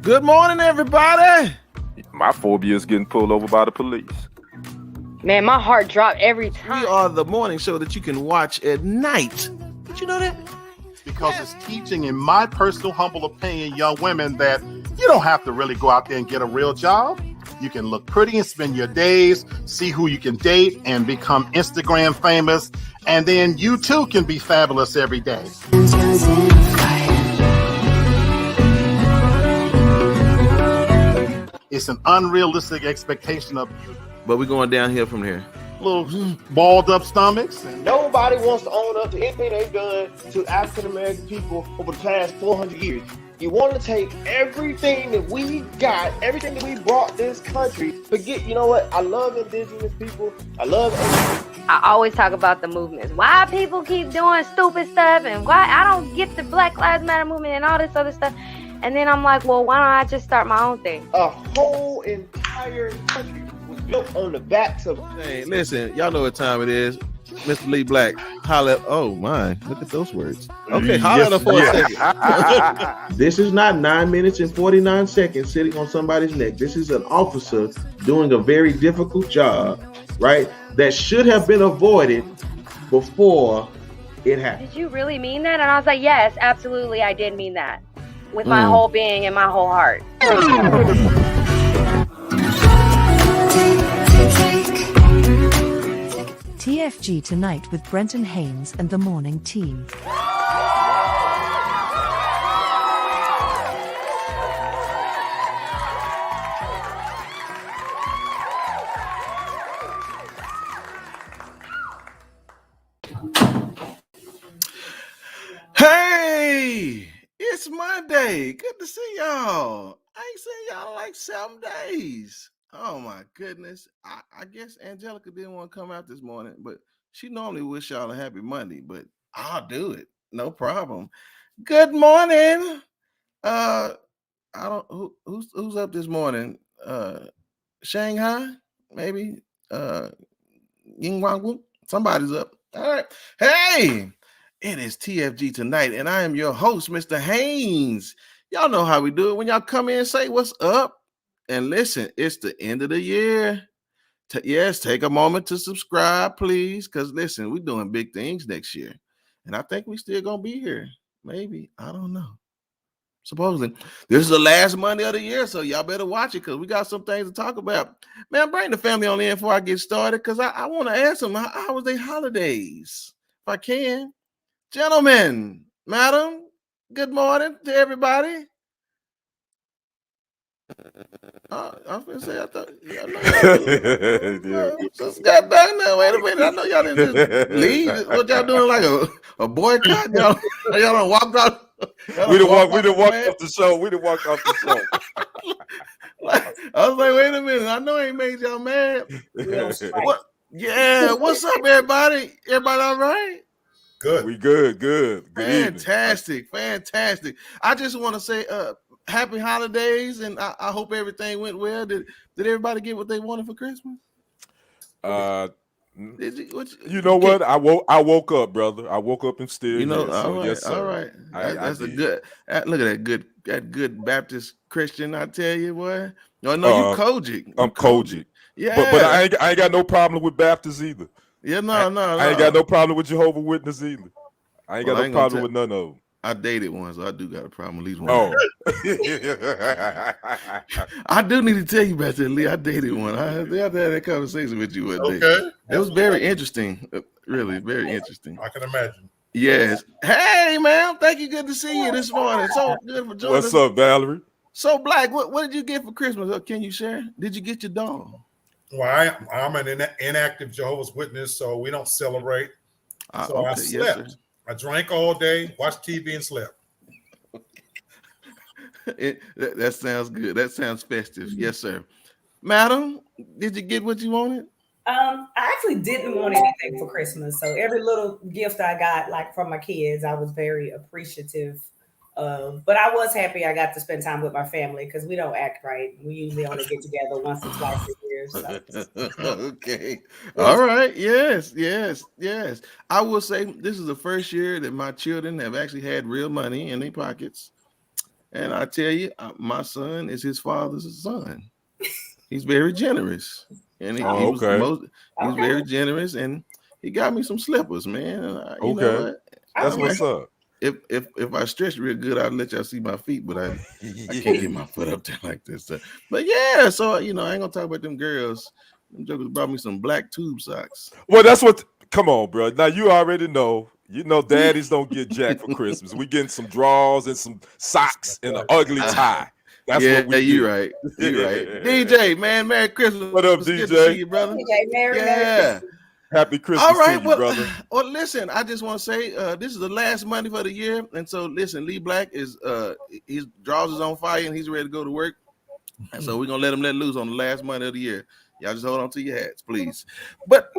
Good morning, everybody. My phobia is getting pulled over by the police. Man, my heart dropped every time. We are the morning show that you can watch at night. Did you know that? Because it's teaching, in my personal humble opinion, young women that you don't have to really go out there and get a real job. You can look pretty and spend your days, see who you can date, and become Instagram famous. And then you too can be fabulous every day. It's an unrealistic expectation of you. But we're going downhill from here. Little balled up stomachs. Nobody wants to own up to anything they've done to African American people over the past 400 years. You want to take everything that we got, everything that we brought this country. Forget, you know what? I love indigenous people. I love everything. I always talk about the movements. Why people keep doing stupid stuff and why I don't get the Black Lives Matter movement and all this other stuff. And then I'm like, well, why don't I just start my own thing? A whole entire country was built on the backs of... Hey, listen, y'all know what time it is. Mr. Lee Black, holla. Oh, my. Look at those words. Okay, holla yes, for a second. This is not 9 minutes and 49 seconds sitting on somebody's neck. This is an officer doing a very difficult job, right? That should have been avoided before it happened. Did you really mean that? And I was like, yes, absolutely, I did mean that. With my whole being and my whole heart. TFG tonight with Brenton, Haynes and the morning team. Hey, it's Monday. Good to see y'all. I ain't seen y'all in like 7 days. Oh my goodness. I guess Angelica didn't want to come out this morning, but she normally wish y'all a happy Monday, but I'll do it. No problem. Good morning. I don't who's up this morning? Shanghai, maybe. Yingwang. Somebody's up. All right. Hey, it is TFG tonight, and I am your host, Mr. Haynes. Y'all know how we do it. When y'all come in and say what's up, and listen, it's the end of the year. Yes, take a moment to subscribe, please, because listen, we're doing big things next year, and I think we still gonna be here. Maybe, I don't know. Supposedly, this is the last Monday of the year, so y'all better watch it because we got some things to talk about. Man, bring the family on in before I get started because I want to ask them how was their holidays, if I can. Gentlemen, madam, good morning to everybody. I was gonna say, I thought, yeah, God dang now, wait a minute. I know y'all didn't just leave. What y'all doing, like a boycott? Y'all don't walk out. We didn't walk off the show. We didn't walk off the show. I was like, wait a minute. I know I ain't made y'all mad. What? Yeah, what's up, everybody? Everybody all right? Good. We good. Fantastic. I just want to say happy holidays, and I hope everything went well. Did everybody get what they wanted for Christmas? You know what? I woke up, brother. I woke up and still. You know, here, so right, yes, sir. All right. That's a good. Look at that good Baptist Christian. I tell you, boy. No, you Kojic. I'm Kojic. Yeah, but I ain't got no problem with Baptists either. Yeah, no. I ain't got no problem with Jehovah's Witness either. I ain't got no problem with none of them. I dated one, so I do got a problem with at least one. Oh. I do need to tell you about that, Lee. I dated one. I had to have that conversation with you one day. Okay. It was very interesting. Really, very interesting. I can imagine. Yes. Hey, man. Thank you. Good to see you this morning. So good for joining us. What's up, Valerie? So, Black, what did you get for Christmas? Can you share? Did you get your dog? Well, I'm an inactive Jehovah's Witness, so we don't celebrate. So okay. I slept. Yes, I drank all day, watched TV, and slept. That sounds good. That sounds festive. Yes, sir. Madam, did you get what you wanted? I actually didn't want anything for Christmas. So every little gift I got, like from my kids, I was very appreciative of. But I was happy I got to spend time with my family because we don't act right. We usually only get together once or twice a year. So. Okay. All right. Yes. I will say this is the first year that my children have actually had real money in their pockets. And I tell you, my son is his father's son. He's very generous, and he was he's very generous, and he got me some slippers, man. You know what? That's what's up. If I stretch real good, I'll let y'all see my feet, but I can't get my foot up there like this. But yeah, so I ain't gonna talk about them girls. Them jokers brought me some black tube socks. Well, that's what. Come on, bro. Now you already know. You know, daddies don't get jack for Christmas. We getting some drawers and some socks and an ugly tie. That's what we you right. You right. DJ, man, Merry Christmas. What up, DJ? Good to see you, brother. DJ, Merry Christmas. Happy Christmas all right, to you, brother. Well, listen, I just want to say this is the last Monday for the year. And so listen, Lee Black is his drawers is on fire and he's ready to go to work. And so we're gonna let him let loose on the last Monday of the year. Y'all just hold on to your hats, please. But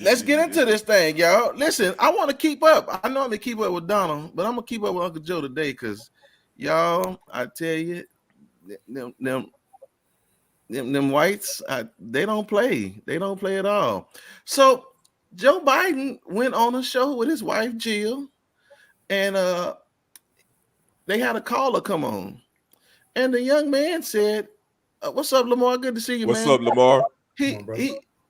let's get into this thing, y'all. Listen, I want to keep up. I normally keep up with Donald, but I'm gonna keep up with Uncle Joe today because y'all, I tell you, them whites, they don't play. They don't play at all. So Joe Biden went on a show with his wife Jill, and they had a caller come on, and the young man said, "What's up, Lamar? Good to see you, man." What's up, Lamar?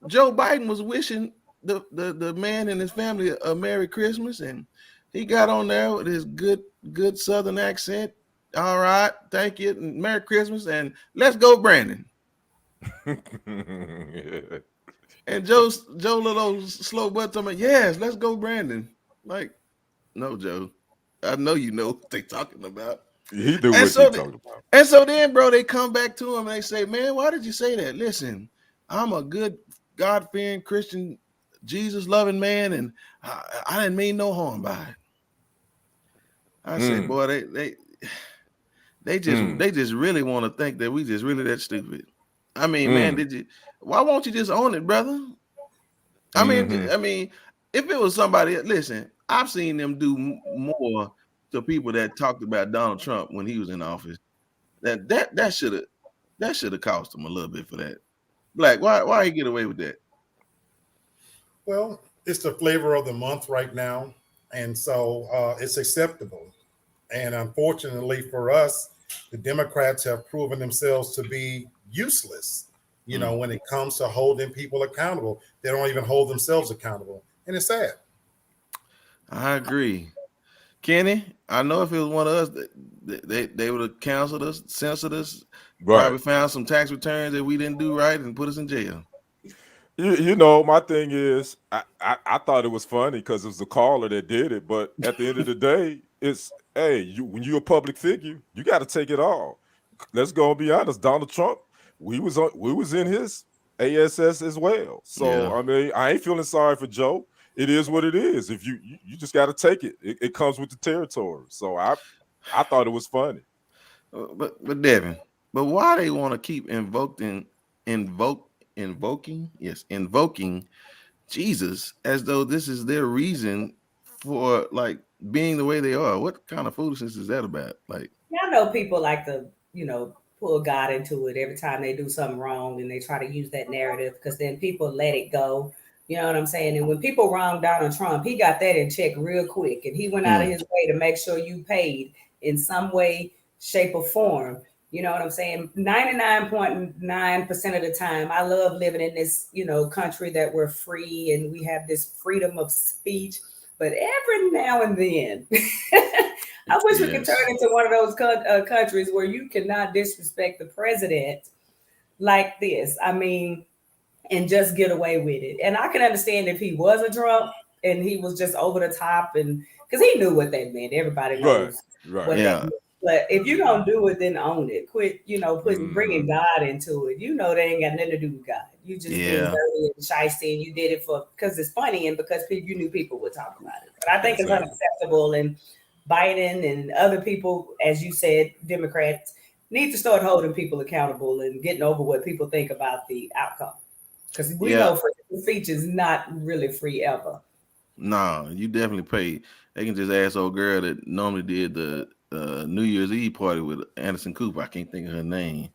Joe Biden was wishing the man and his family a Merry Christmas, and he got on there with his good Southern accent. All right, thank you, and Merry Christmas, and let's go, Brandon. And Joe little slow butt told me, yes, let's go, Brandon. Like, no, Joe, I know you know what they talking about. He knew what they talking about. And so then, bro, they come back to him and they say, man, why did you say that? Listen, I'm a good God-fearing Christian, Jesus-loving man, and I didn't mean no harm by it. I said, boy, they just really want to think that we just really that stupid. I mean, man, why won't you just own it, brother? I mean, if it was somebody, listen, I've seen them do more to people that talked about Donald Trump when he was in office. That should have cost him a little bit for that. Black, why he get away with that? Well, it's the flavor of the month right now, and so it's acceptable. And unfortunately for us, the Democrats have proven themselves to be useless, when it comes to holding people accountable. They don't even hold themselves accountable, and it's sad. I agree. Kenny, I know if it was one of us, they would have canceled us, censored us, probably found some tax returns that we didn't do right and put us in jail. You know, my thing is, I thought it was funny because it was the caller that did it, but at the end of the day, it's, hey, when you're a public figure, you got to take it all. Let's go and be honest. Donald Trump, we was in his ASS as well. So I mean, I ain't feeling sorry for Joe. It is what it is. If you just got to take it. It comes with the territory. So I thought it was funny. But Devin, why they want to keep invoking Jesus as though this is their reason for like being the way they are? What kind of foolishness is that about? Like, I know people like to, pull God into it every time they do something wrong, and they try to use that narrative because then people let it go. You know what I'm saying? And when people wronged Donald Trump, he got that in check real quick, and he went out of his way to make sure you paid in some way, shape, or form. You know what I'm saying? 99.9% of the time, I love living in this, country that we're free and we have this freedom of speech. But every now and then, I wish we could turn into one of those countries where you cannot disrespect the president like this. I mean, and just get away with it. And I can understand if he was a Trump and he was just over the top, and because he knew what that meant. Everybody knows what that meant. But if you're gonna do it, then own it. Quit, bringing God into it. They ain't got nothing to do with God. You just being dirty and shysty, and you did it because it's funny and because you knew people would talk about it. But I think it's unacceptable, and Biden and other people, as you said, Democrats, need to start holding people accountable and getting over what people think about the outcome. Because we know free speech is not really free ever. No, you definitely pay. They can just ask old girl that normally did the New Year's Eve party with Anderson Cooper. I can't think of her name,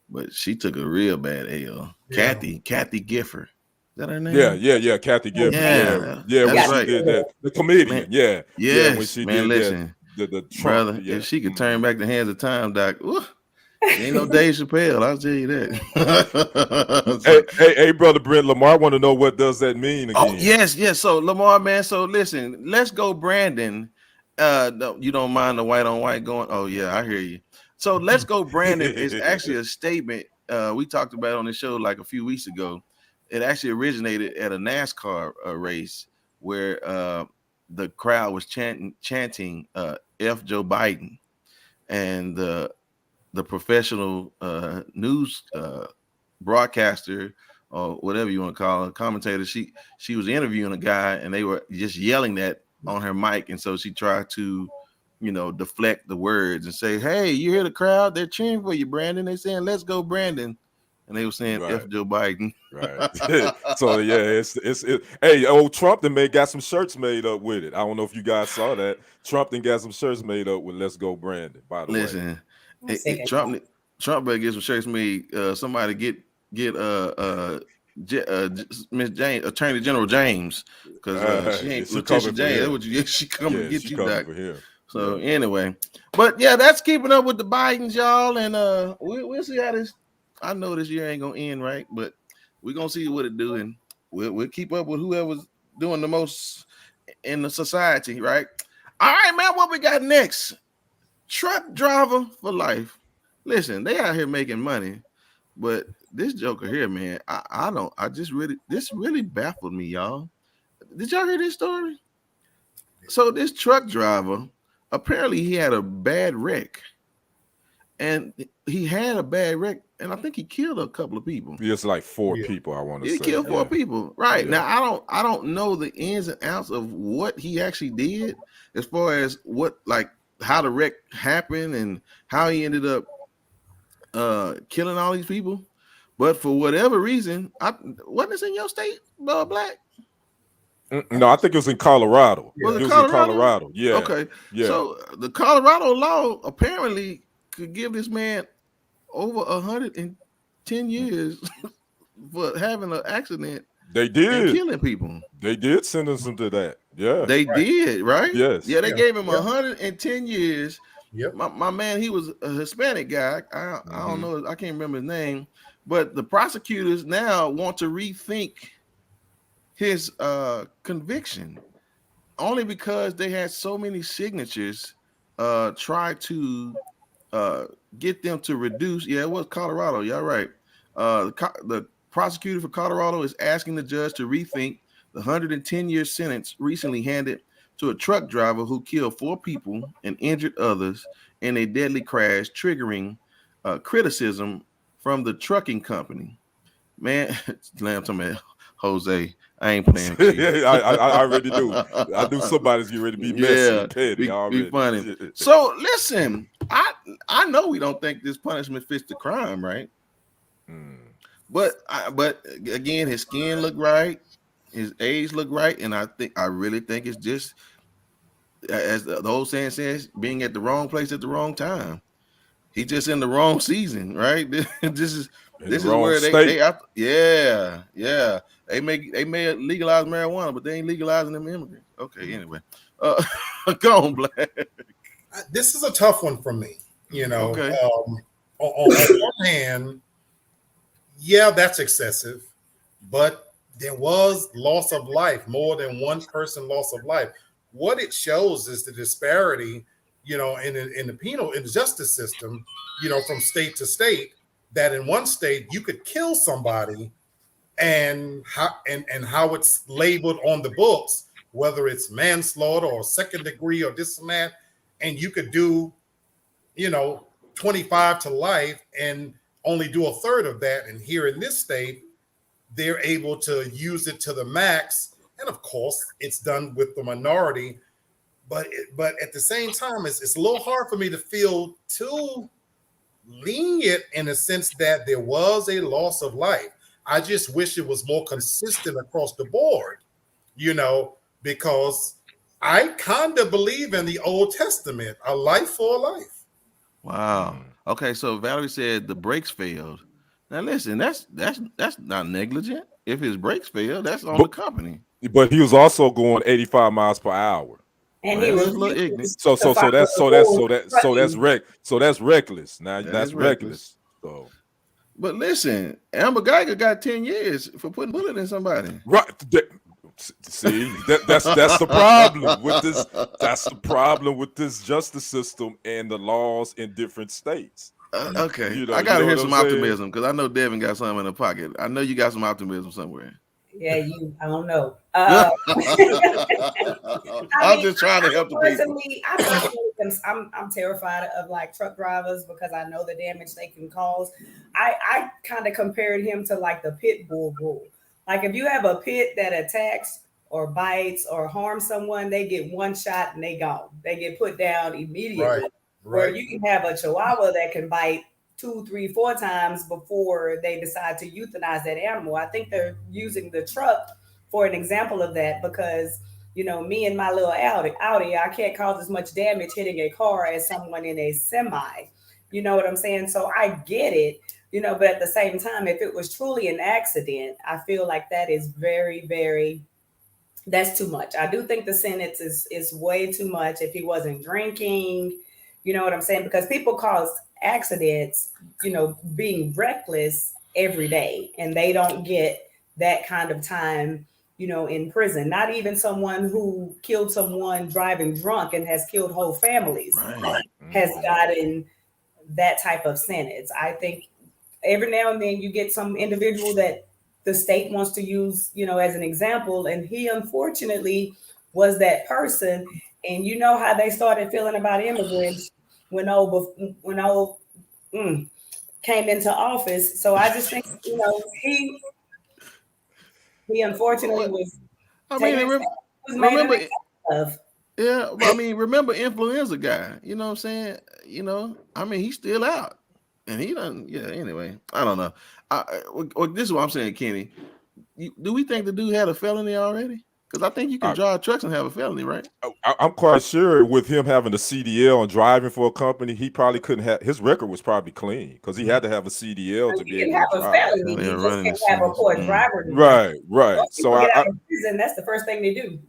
but she took a real bad L. Yeah. Kathy Gifford. Is that her name? Yeah. Kathy Gifford. Yeah, when she did that. The comedian. When she did listen. the Trump, brother. yeah. If she could turn back the hands of time, Doc, ain't no Dave Chappelle. I'll tell you that. Hey, brother Brent, Lamar want to know what does that mean again? Oh, yes. So Lamar, man. So listen, let's go, Brandon. No, you don't mind the white on white going? Oh yeah, I hear you. So let's go, Brandon is actually a statement we talked about on the show like a few weeks ago. It actually originated at a NASCAR race where the crowd was chanting F Joe Biden, and the professional news broadcaster or whatever you want to call it, commentator, she was interviewing a guy and they were just yelling that on her mic, and so she tried to deflect the words and say, hey, you hear the crowd, they're cheering for you, Brandon, they saying let's go, Brandon, and they were saying Right. F Joe Biden. Right. So yeah, it's hey, old Trump got some shirts made up with it. I don't know if you guys saw that. Trump got some shirts made up with "Let's Go Brandon." By the way, Trump better get some shirts made. Somebody get Miss James, Attorney General James, because she ain't Letitia James. She coming to get you, Doc. So anyway, but yeah, that's keeping up with the Bidens, y'all, and we'll see how this. I know this year ain't gonna end right, but we're gonna see what it do, and we'll keep up with whoever's doing the most in the society, right? All right, man. What we got next? Truck driver for life. Listen, they out here making money, but this joker here, man, this really baffled me, y'all. Did y'all hear this story? So this truck driver, apparently he had a bad wreck, and he had a bad wreck, and I think he killed a couple of people. It's like 4 people, I want to say. He killed 4 people. Right. Yeah. Now I don't know the ins and outs of what he actually did as far as how the wreck happened and how he ended up killing all these people. But for whatever reason, wasn't this in your state, Black? No, I think it was in Colorado. Was it in Colorado? Yeah. Okay. Yeah. So the Colorado law apparently could give this man over 110 years for having an accident. They did. And killing people. They did sentence him to that. Yeah. They did, right? Yes. Yeah, they gave him 110 years. Yep. My man, he was a Hispanic guy. I don't know. I can't remember his name. But the prosecutors now want to rethink his conviction, only because they had so many signatures try to get them to reduce. Yeah, it was Colorado. Y'all right. The prosecutor for Colorado is asking the judge to rethink the 110-year sentence recently handed to a truck driver who killed 4 people and injured others in a deadly crash, triggering criticism from the trucking company. Man, I'm talking about Jose. I ain't playing with you. I already do. I knew somebody's getting ready to be messy and petty already. Be funny. So listen, I know we don't think this punishment fits the crime, right? But again, his skin looked right, his age looked right, and I really think it's just, as the old saying says, being at the wrong place at the wrong time. He's just in the wrong season, right? This is where they may legalize marijuana, but they ain't legalizing them immigrants. Okay, anyway, go on, Black. This is a tough one for me. Okay. On one hand, yeah, that's excessive, but there was loss of life, more than one person loss of life. What it shows is the disparity, in the justice system, from state to state, that in one state you could kill somebody and how it's labeled on the books, whether it's manslaughter or second degree or this and that, and you could do, 25 to life and only do a third of that. And here in this state, they're able to use it to the max. And of course, it's done with the minority. But at the same time, it's a little hard for me to feel too lenient in the sense that there was a loss of life. I just wish it was more consistent across the board, because I kind of believe in the Old Testament, a life for a life. Wow. Okay, so Valerie said the brakes failed. Now listen, that's not negligent. If his brakes failed, that's on the company. But he was also going 85 miles per hour. And Well, he that's a little ignorant. refused So to follow so that's reckless. Now That that's is reckless. So But listen, Amber Geiger got 10 years for putting a bullet in somebody. right. See, that's the problem with this. That's the problem with this justice system and the laws in different states. Okay, You know, I gotta hear what some I'm saying? optimism because I know Devin got something in the pocket. I know you got some optimism somewhere. Yeah, I don't know. I'm I just trying to help the people. I personally, I'm terrified of like truck drivers because I know the damage they can cause. I kind of compared him to like the pit bull rule. Like if you have a pit that attacks or bites or harms someone, they get one shot and they gone. They get put down immediately. Right. Where you can have a chihuahua that can bite 2, 3, 4 times before they decide to euthanize that animal. I think they're using the truck for an example of that because, you know, me and my little Audi, I can't cause as much damage hitting a car as someone in a semi. You know what I'm saying? So I get it, you know, but at the same time, if it was truly an accident, I feel like that is very, very, that's too much. I do think the sentence is way too much if he wasn't drinking. You know what I'm saying? Because people cause accidents, you know, being reckless every day, and they don't get that kind of time, you know, in prison. Not even someone who killed someone driving drunk and has killed whole families has gotten that type of sentence. I think every now and then you get some individual that the state wants to use, you know, as an example, and he unfortunately was that person. And you know how they started feeling about immigrants when old came into office. So I just think, you know, he unfortunately was. I mean, remember, yeah. I mean, remember influenza guy. You know what I'm saying? You know, I mean, he's still out, and he done. Yeah. Anyway, I don't know. This is what I'm saying, Kenny. Do we think the dude had a felony already? Because I think you can drive trucks and have a felony, right? I'm quite sure with him having a CDL and driving for a company, he probably couldn't have, his record was probably clean because he had to have a CDL to be able to drive. Felony, he just can't have a poor driver. Right. So get out of prison, that's the first thing they do.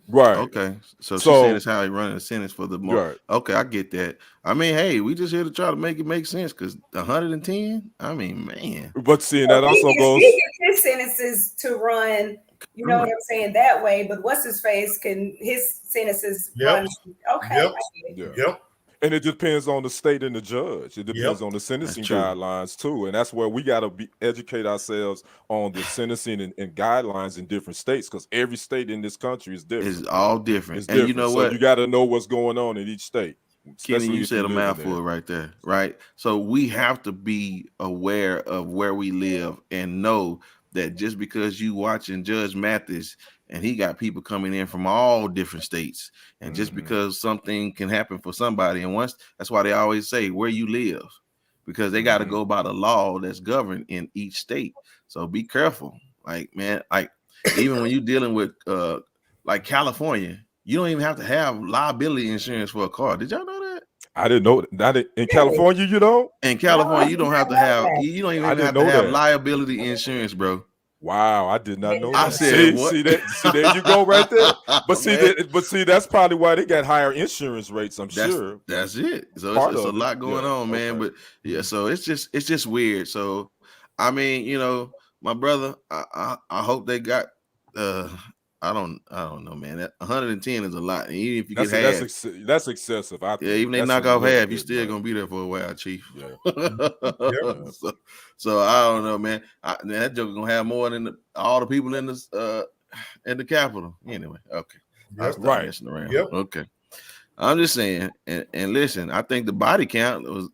Right. Okay. So she's saying it's how he running the sentence for the month. Right. Okay, I get that. I mean, hey, we just here to try to make it make sense because 110. I mean, man. But seeing that also goes. He gets his sentences to run. You know what I'm saying, that way, but what's his face can his sentences run? Okay. Yep. And it depends on the state and the judge. It depends on the sentencing guidelines too, and that's where we got to educate ourselves on the sentencing and guidelines in different states because every state in this country is different. It's all different. It's different. And you know what? So you got to know what's going on in each state. Kenny, you said a mouthful right there, right? So we have to be aware of where we live and know that just because you watching Judge Mathis and he got people coming in from all different states, and just because something can happen for somebody, and once that's why they always say where you live, because they got to go by the law that's governed in each state. So be careful, like man, like even when you're dealing with like California, you don't even have to have liability insurance for a car. Did y'all know that? I didn't know that. In California, you know? In California, you don't have to have. You don't even have to have liability insurance, bro. Wow, I did not know that. I said, see, there you go, right there. But see, that's probably why they got higher insurance rates. I'm sure. That's it. So it's a lot going on, man. But yeah, so it's just weird. So I mean, you know, my brother, I hope they got. I don't know, man. That 110 is a lot. And even if you get half, that's excessive. I think. Even they knock off half, you're still gonna be there for a while, Chief. Yeah. So I don't know, man. That joke gonna have more than all the people in the Capitol. Anyway, okay. That's right. Messing around. Yep. Okay. I'm just saying, and listen, I think the body count was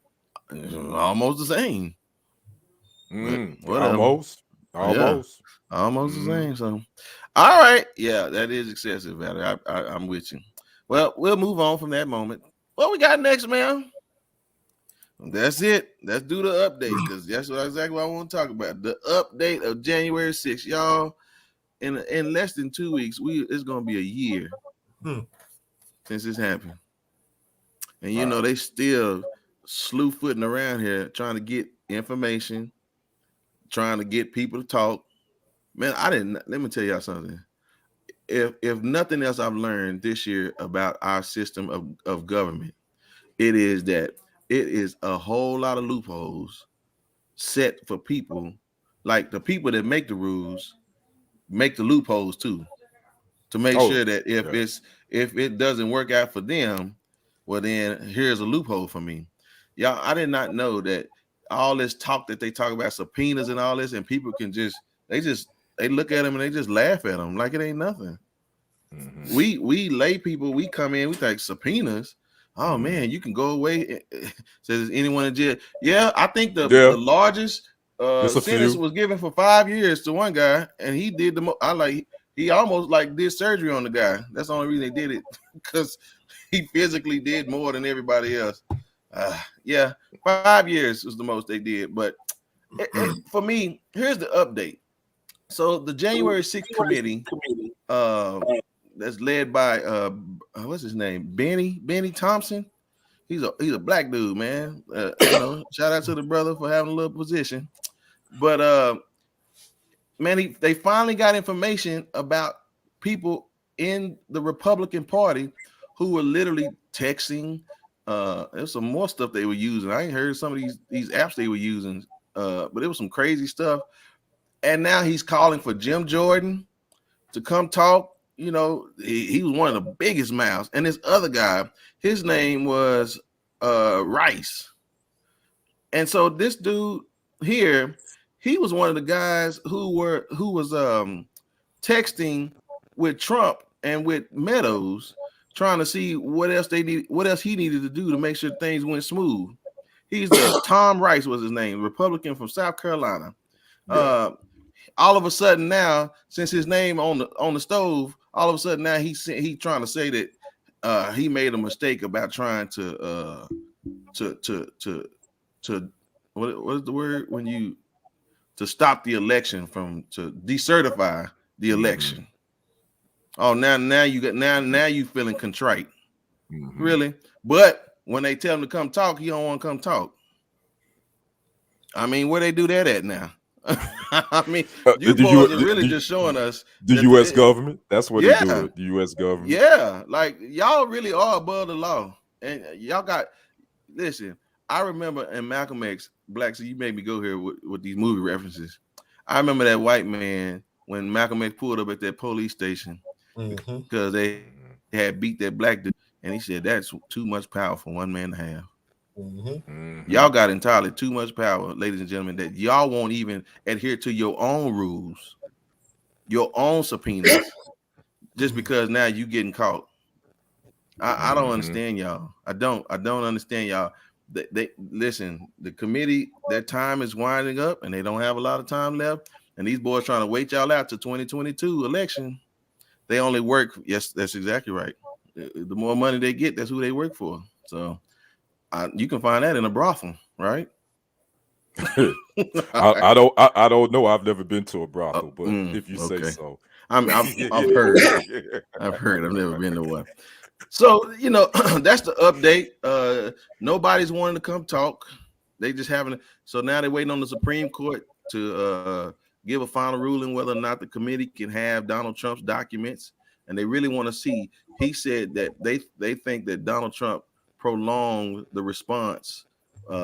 almost the same. Almost the same. So. All right. Yeah, that is excessive, Valerie. I'm with you. Well, we'll move on from that moment. What we got next, man? That's it. Let's do the update because that's exactly what I want to talk about. The update of January 6th. Y'all, in less than 2 weeks, it's going to be a year since this happened. And, you know, they still slew-footing around here trying to get information, trying to get people to talk. Man, let me tell y'all something. if nothing else I've learned this year about our system of government, it is that it is a whole lot of loopholes set for people, like the people that make the rules make the loopholes too, to make sure that if it doesn't work out for them, well then here's a loophole for me. Y'all, I did not know that all this talk that they talk about subpoenas and all this, and people can they look at them and they just laugh at them like it ain't nothing. Mm-hmm. We lay people, we come in, we think subpoenas. Oh man, you can go away. Says anyone in jail? Yeah, I think the largest sentence was given for 5 years to one guy, and he did he almost like did surgery on the guy. That's the only reason they did it, because he physically did more than everybody else. Yeah, 5 years was the most they did. But for me, here's the update. So the January 6th committee, that's led by what's his name, Benny Thompson. He's a black dude, man. Shout out to the brother for having a little position. But man, they finally got information about people in the Republican Party who were literally texting. There's some more stuff they were using. I ain't heard some of these apps they were using, but it was some crazy stuff. And now he's calling for Jim Jordan to come talk. You know, he was one of the biggest mouths. And this other guy, his name was Rice. And so this dude here, he was one of the guys who was texting with Trump and with Meadows, trying to see what else he needed to do to make sure things went smooth. He's Tom Rice was his name, Republican from South Carolina. Yeah. All of a sudden now, since his name on the stove, all of a sudden now he trying to say that he made a mistake about trying to what is the word when you to stop the election to decertify the election. Oh, now you feeling contrite, really? But when they tell him to come talk, he don't want to come talk. I mean, where they do that at now? I mean, you boys are really just showing us the U.S. government. That's what they do. The U.S. government. Yeah, like y'all really are above the law, and y'all got. Listen, I remember in Malcolm X, Black. So you made me go here with these movie references. I remember that white man when Malcolm X pulled up at that police station because they had beat that black dude, and he said that's too much power for one man to have. Y'all got entirely too much power, ladies and gentlemen, that y'all won't even adhere to your own rules, your own subpoenas, just because now you getting caught. I don't understand y'all. I don't understand y'all. They listen, the committee, that time is winding up and they don't have a lot of time left. And these boys trying to wait y'all out to 2022 election. They only work. Yes, that's exactly right. The more money they get, that's who they work for. So you can find that in a brothel, right? I don't know. I've never been to a brothel, but if you say so, I've heard. I've never been to one. So that's the update. Nobody's wanting to come talk. They just having. So now they're waiting on the Supreme Court to give a final ruling whether or not the committee can have Donald Trump's documents, and they really want to see. He said that they think that Donald Trump prolonged the response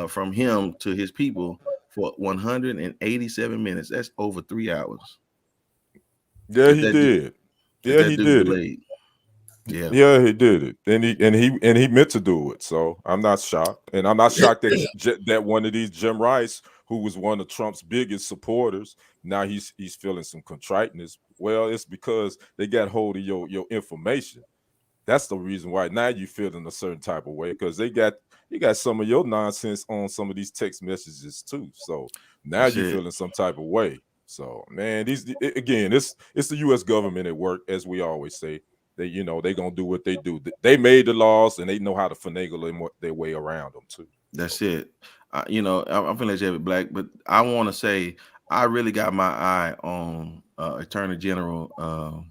from him to his people for 187 minutes. That's over 3 hours. Yeah, he did. Yeah, he did it. Yeah, he did it, and he meant to do it. So I'm not shocked, and I'm not shocked that one of these Jim Rice, who was one of Trump's biggest supporters, now he's feeling some contriteness. Well, it's because they got hold of your information. That's the reason why now you feel in a certain type of way, because you got some of your nonsense on some of these text messages too. So now you're feeling some type of way. So man, it's the U.S. government at work, as we always say. They gonna do what they do. They made the laws and they know how to finagle their way around them too. That's it. I'm feeling like David Black, but I want to say I really got my eye on Attorney General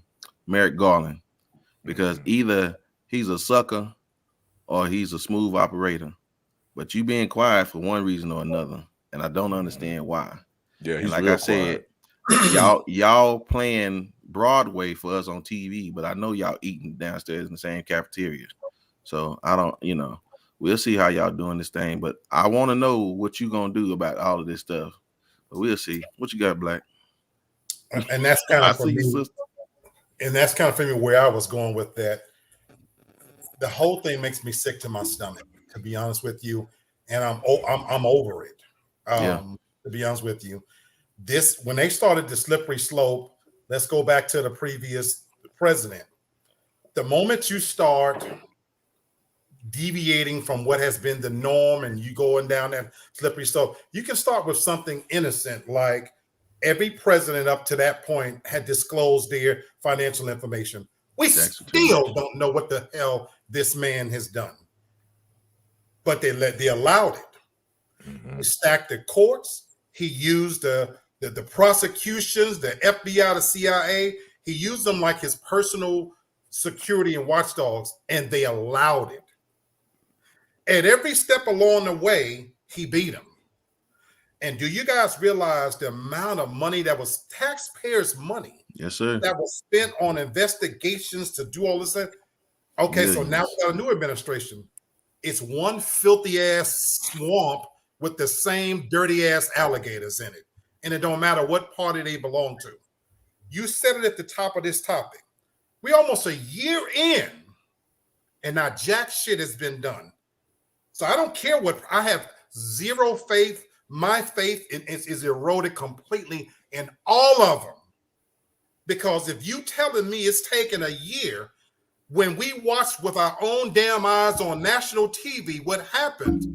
Merrick Garland, because either he's a sucker or he's a smooth operator. But you being quiet for one reason or another, and I don't understand why. Yeah, he's like real I said, quiet. y'all playing Broadway for us on TV, but I know y'all eating downstairs in the same cafeteria. So I don't, we'll see how y'all doing this thing. But I want to know what you gonna do about all of this stuff. But we'll see. What you got, Black? And that's kind I of for see me. you, sister. And that's kind of for me where I was going with that. The whole thing makes me sick to my stomach, to be honest with you, and I'm over it. To be honest with you, when they started the slippery slope, let's go back to the previous president. The moment you start deviating from what has been the norm and you going down that slippery slope, you can start with something innocent like every president up to that point had disclosed their financial information. We still don't know what the hell this man has done, but they allowed it. Mm-hmm. He stacked the courts. He used the prosecutions, the FBI, the CIA. He used them like his personal security and watchdogs, and they allowed it. At every step along the way, he beat them. And do you guys realize the amount of money that was taxpayers' money? Yes, sir. That was spent on investigations to do all this stuff. Okay, so now we got a new administration. It's one filthy ass swamp with the same dirty ass alligators in it. And it don't matter what party they belong to. You said it at the top of this topic. We're almost a year in, and not jack shit has been done. So I don't care what, I have zero faith. My faith is eroded completely in all of them. Because if you telling me it's taken a year, when we watched with our own damn eyes on national TV what happened,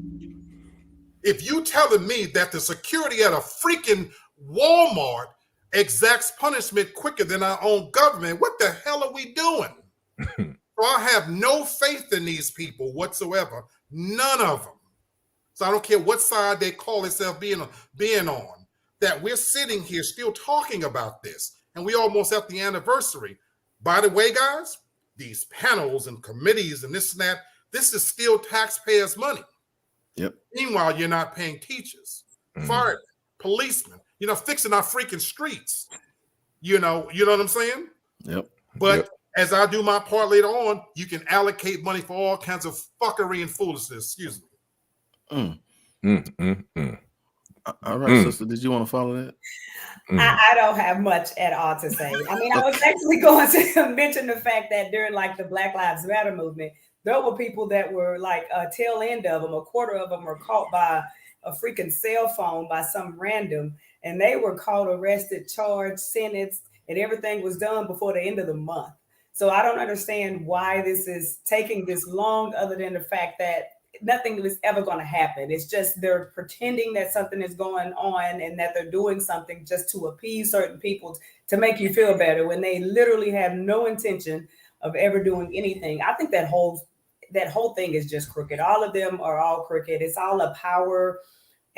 if you telling me that the security at a freaking Walmart exacts punishment quicker than our own government, what the hell are we doing? So I have no faith in these people whatsoever. None of them. So I don't care what side they call themselves being on, that we're sitting here still talking about this. And we almost at the anniversary. By the way, guys, these panels and committees and this and that, this is still taxpayers' money. Yep. Meanwhile, you're not paying teachers, firemen, policemen, fixing our freaking streets. You know what I'm saying? Yep. But as I do my part later on, you can allocate money for all kinds of fuckery and foolishness. Excuse me. All right, sister, did you want to follow that? I don't have much at all to say. I mean, I was actually going to mention the fact that during like the Black Lives Matter movement, there were people that were like a tail end of them, a quarter of them were caught by a freaking cell phone by some random, and they were caught, arrested, charged, sentenced, and everything was done before the end of the month. So I don't understand why this is taking this long, other than the fact that nothing is ever going to happen. It's just they're pretending that something is going on and that they're doing something just to appease certain people to make you feel better when they literally have no intention of ever doing anything. I think that whole thing is just crooked. All of them are all crooked. It's all a power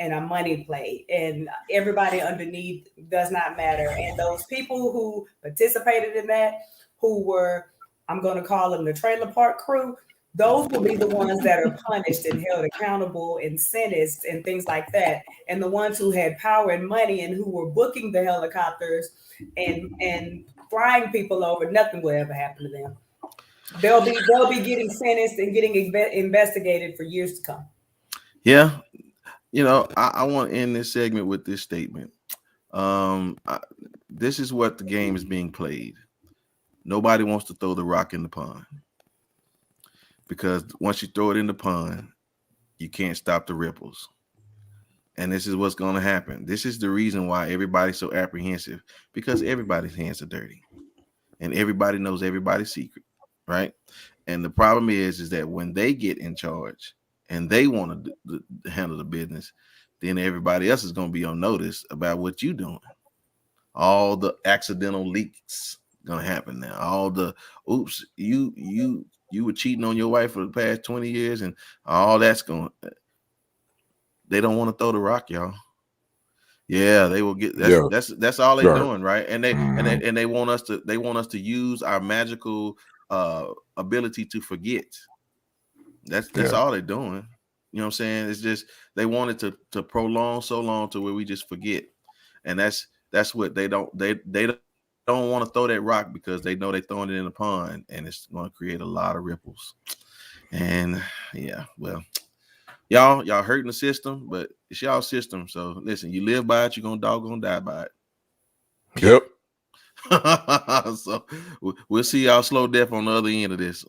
and a money play, and everybody underneath does not matter. And those people who participated in that, who were, I'm going to call them the trailer park crew, those will be the ones that are punished and held accountable and sentenced and things like that. And the ones who had power and money and who were booking the helicopters and flying people over, nothing will ever happen to them. They'll be getting sentenced and getting investigated for years to come. Yeah. I want to end this segment with this statement. This is what the game is being played. Nobody wants to throw the rock in the pond. Because once you throw it in the pond, you can't stop the ripples. And this is what's going to happen. This is the reason why everybody's so apprehensive, because everybody's hands are dirty and everybody knows everybody's secret, right? And the problem is that when they get in charge and they want to handle the business, then everybody else is going to be on notice about what you're doing. All the accidental leaks going to happen now. All the, oops, you were cheating on your wife for the past 20 years and all that's going. They don't want to throw the rock, y'all. Yeah, they will get that's all they're doing, right? And they want us to use our magical ability to forget. That's all they're doing. You know what I'm saying? It's just they wanted to prolong so long to where we just forget. And that's what they don't don't want to throw that rock because they know they're throwing it in the pond, and it's going to create a lot of ripples. And yeah, well, y'all hurting the system, but it's y'all system. So listen, you live by it, you're gonna doggone die by it. Yep. So we'll see y'all slow death on the other end of this.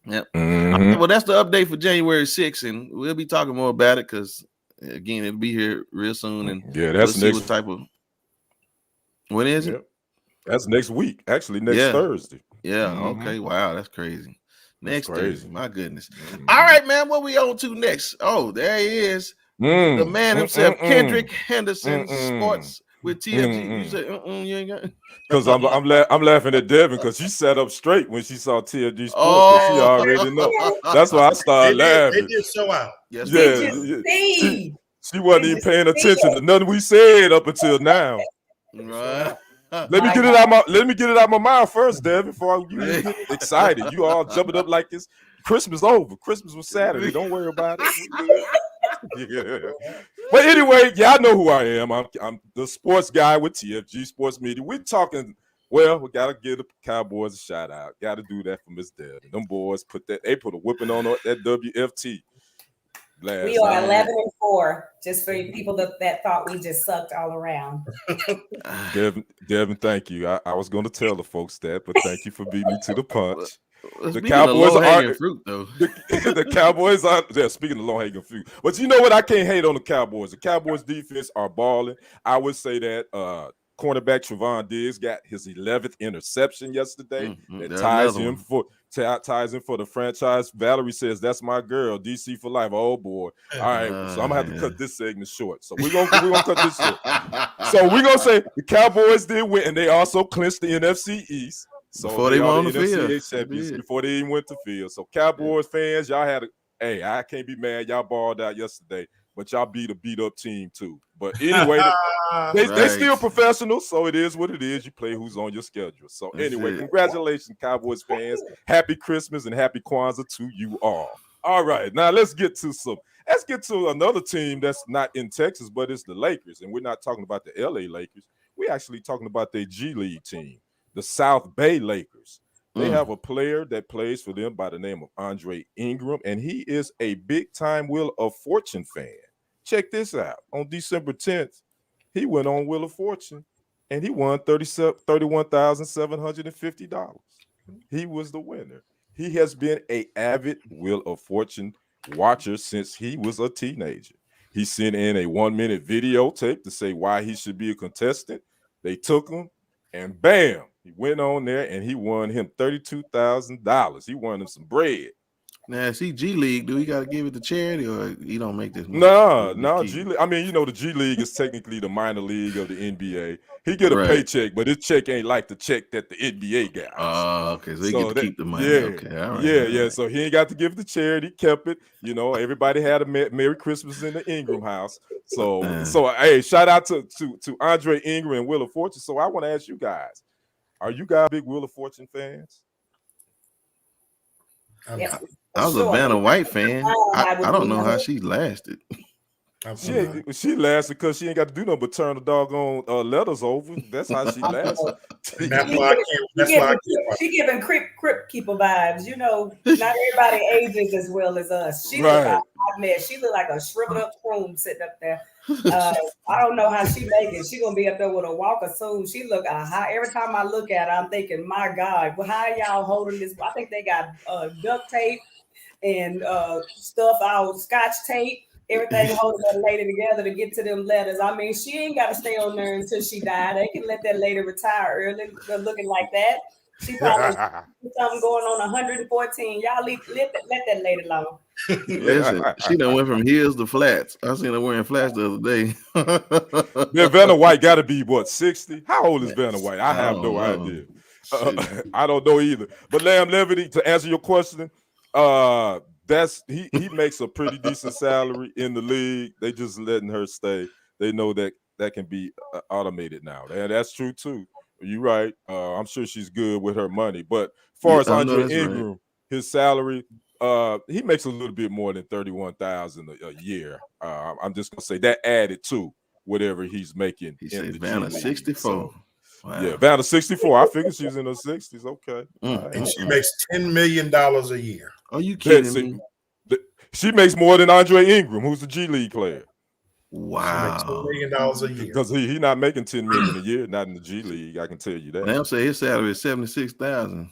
Yep. Mhm. Well, that's the update for January 6th, and we'll be talking more about it because again, it'll be here real soon, and Yeah, that's we'll see next. what type of. When is it? Yep. That's next week. Actually, next Thursday. Yeah. Mhm. Okay. Wow, that's crazy. Next crazy. Thursday. My goodness. Mhm. All right, man. What we on to next? Oh, there he is. The man himself, Kendrick Henderson, sports with TFG. You say, you ain't got. Because I'm laughing at Devin because she sat up straight when she saw TFG Sports. Oh. She already know. That's why I started laughing. They did show out. Yes, she wasn't even paying attention to nothing we said up until now. Right. Let me get it out my mouth first, Devin, before you get excited. You all jumping up like it's Christmas over. Christmas was Saturday. Don't worry about it. Yeah. But anyway, y'all know who I am. I'm the sports guy with TFG Sports Media. We're talking. Well, we gotta give the Cowboys a shout out. Gotta do that for Miss Devin. Them boys put a whipping on that WFT. We are 11-4, just for people that thought we just sucked all around. Devin, thank you. I was going to tell the folks that, but thank you for beating me to the punch. The Cowboys are fruit, though. The Cowboys are speaking of low-hanging fruit. But you know what? I can't hate on the Cowboys. The Cowboys defense are balling. I would say that cornerback Trevon Diggs got his 11th interception yesterday. That ties him for the franchise. Valerie says, that's my girl, DC for life. Oh, boy. All right, so I'm going to have to cut this segment short. So we're gonna cut this short. So we're going to say the Cowboys did win, and they also clinched the NFC East. So before they went on the field. Before they even went to field. So Cowboys fans, y'all had I can't be mad. Y'all balled out yesterday, but y'all beat a beat-up team too. But anyway, they still professionals, so it is what it is. You play who's on your schedule. So anyway, congratulations, Cowboys fans. Happy Christmas and happy Kwanzaa to you all. All right, now let's get to another team that's not in Texas, but it's the Lakers. And we're not talking about the LA Lakers. We're actually talking about their G League team, the South Bay Lakers. They have a player that plays for them by the name of Andre Ingram, and he is a big-time Wheel of Fortune fan. Check this out. On December 10th, he went on Wheel of Fortune, and he won $31,750. He was the winner. He has been an avid Wheel of Fortune watcher since he was a teenager. He sent in a 1-minute videotape to say why he should be a contestant. They took him, and bam, he went on there and he won him $32,000. He won him some bread. Now, see, G League, do he got to give it to charity or you don't make this? No, G League. I mean, the G League is technically the minor league of the NBA. He get a paycheck, but his check ain't like the check that the NBA got. Oh, okay. So he get to keep the money. Yeah, okay. All right. Yeah. So he ain't got to give it to charity. Kept it. Everybody had a Merry Christmas in the Ingram house. So hey, shout out to Andre Ingram and Wheel of Fortune. So I want to ask you guys, are you guys big Wheel of Fortune fans? I was a Vanna White fan. I don't know how she lasted. She lasted because she ain't got to do nothing but turn the doggone letters over. That's how she lasted. She giving Crip Keeper vibes. Not everybody ages as well as us. She look like a hot mess. She look like a shriveled up room sitting up there. I don't know how she make it. She gonna be up there with a walker soon. She look hot. Every time I look at her, I'm thinking, my God, well, how y'all holding this? I think they got duct tape and stuff out, scotch tape. Everything holding that lady together to get to them letters. I mean, she ain't got to stay on there until she die. They can let that lady retire early, looking like that. She probably something going on 114. Y'all let that lady alone. Listen, she done went from heels to flats. I seen her wearing flats the other day. Yeah, Vanna White got to be what, 60? How old is Vanna White? I have no idea. I don't know either. But Lamb Levity, to answer your question, he makes a pretty decent salary in the league. They just letting her stay. They know that can be automated now, and that's true too. You're right. I'm sure she's good with her money, but as far as Andre Ingram, his salary, he makes a little bit more than $31,000 a year. I'm just gonna say that added to whatever he's making. He said Vanna 64. Wow. Yeah, Vanna 64. I figured she was in her 60s. Okay. And she makes $10 million a year. Are you kidding me? She makes more than Andre Ingram, who's the G League player. She makes $10 Wow. million a year. Because he not making $10 million a year, not in the G League. I can tell you that. They'll say his salary is $76,000.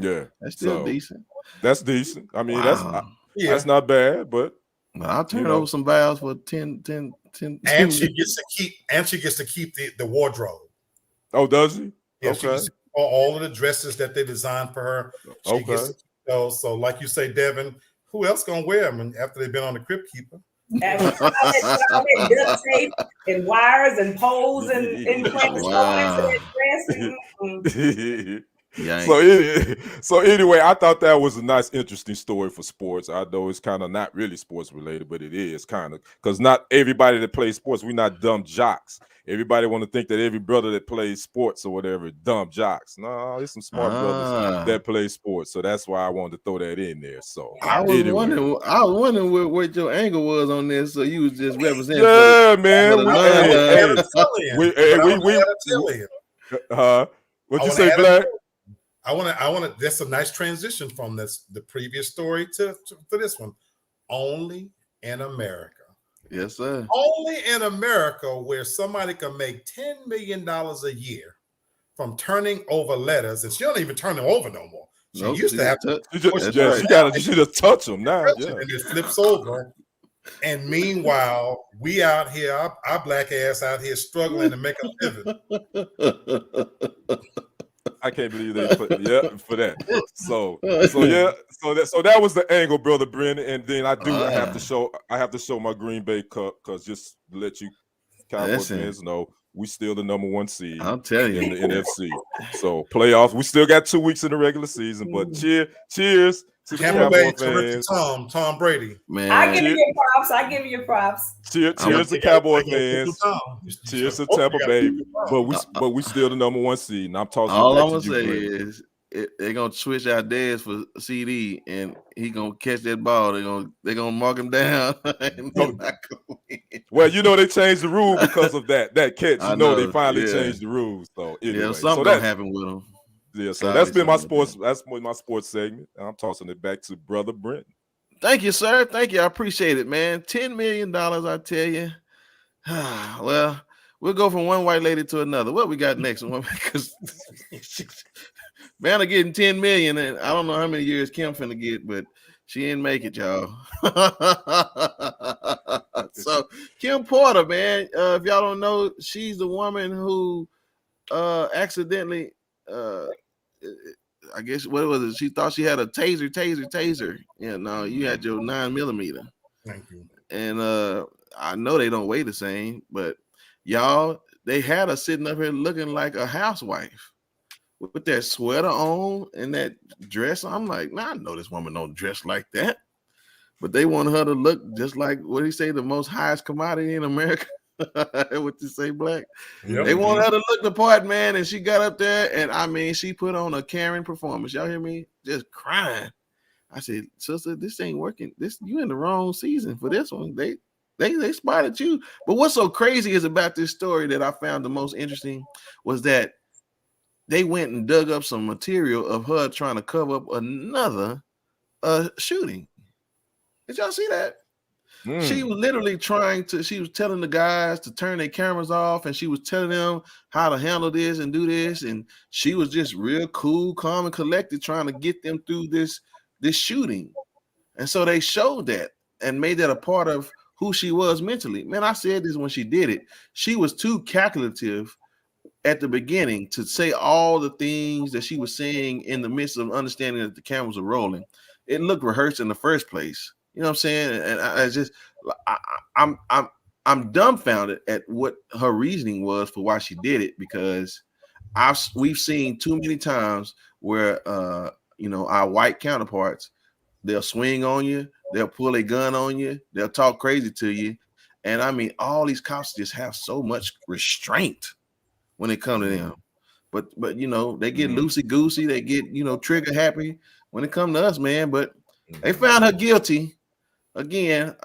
Yeah, That's still decent. That's decent. I mean, Wow. that's not bad, but I'll turn over some vows for 10. And she gets to keep the wardrobe. Oh, does he? Yeah, Okay. she gets to keep all of the dresses that they designed for her. She gets to keep those. So, like you say, Devin, who else gonna wear them after they've been on the Crypt Keeper? Duct tape and wires and poles and implants So anyway, I thought that was a nice, interesting story for sports. I know it's kind of not really sports related, but it is kind of, because not everybody that plays sports, we're not dumb jocks. Everybody want to think that every brother that plays sports or whatever, dumb jocks. No, there's some smart brothers that play sports. So that's why I wanted to throw that in there. So I was wondering what your angle was on this. So you was just representing. Yeah, man. What'd you say, Black? I want to. That's a nice transition from the previous story to this one. Only in America. Yes, sir. Only in America where somebody can make $10 million a year from turning over letters, and she don't even turn them over no more. She used to have to. She just touch them now, and it flips over. And meanwhile, we out here, our black ass out here struggling to make a living. I can't believe they put for that. So that was the angle, brother Brenton. And then I have to show my Green Bay cup, because just to let you Cowboys fans know, we still the #1 seed. I'll tell you in the NFC. So playoffs, we still got 2 weeks in the regular season, but cheers to the Cowboy fans. Tom Brady. Man, I give you your props. Cheers to Cowboy fans. Cheers to Tampa Bay. But we still the #1 seed. And I'm talking. All I'm gonna say is they're gonna switch our dads for CD, and he gonna catch that ball. They're gonna mark him down. Well, they changed the rule because of that catch. They finally changed the rules. So anyway, something gonna happen with him. Yeah, so that's been my sports. That's my sports segment. And I'm tossing it back to brother Brenton. Thank you, sir. Thank you. I appreciate it, man. $10 million, I tell you. Well, we'll go from one white lady to another. What we got next? Because Vanna getting 10 million, and I don't know how many years Kim finna get, but she didn't make it, y'all. So Kim Porter, man, if y'all don't know, she's the woman who accidentally I guess, what was it? She thought she had a taser. Yeah, no, you had your 9mm. Thank you. And I know they don't weigh the same, but y'all, they had her sitting up here looking like a housewife with that sweater on and that dress. I'm like, nah, I know this woman don't dress like that. But they want her to look just like, what do you say, the most highest commodity in America? What you say, Black? Yep. They want her to look the part, man, and she got up there, and I mean, she put on a Karen performance. Y'all hear me? Just crying. I said, sister, this ain't working. You in the wrong season for this one. They spotted you. But what's so crazy is about this story that I found the most interesting was that they went and dug up some material of her trying to cover up another shooting. Did y'all see that? She was literally she was telling the guys to turn their cameras off, and she was telling them how to handle this and do this. And she was just real cool, calm, and collected, trying to get them through this shooting. And so they showed that and made that a part of who she was mentally. Man, I said this when she did it. She was too calculative at the beginning to say all the things that she was saying in the midst of understanding that the cameras are rolling. It looked rehearsed in the first place. You know what I'm saying? And I'm dumbfounded at what her reasoning was for why she did it, because we've seen too many times where our white counterparts, they'll swing on you, they'll pull a gun on you, they'll talk crazy to you, and I mean, all these cops just have so much restraint when it comes to them. But they get loosey goosey, they get trigger happy when it comes to us, man. But they found her guilty. Again,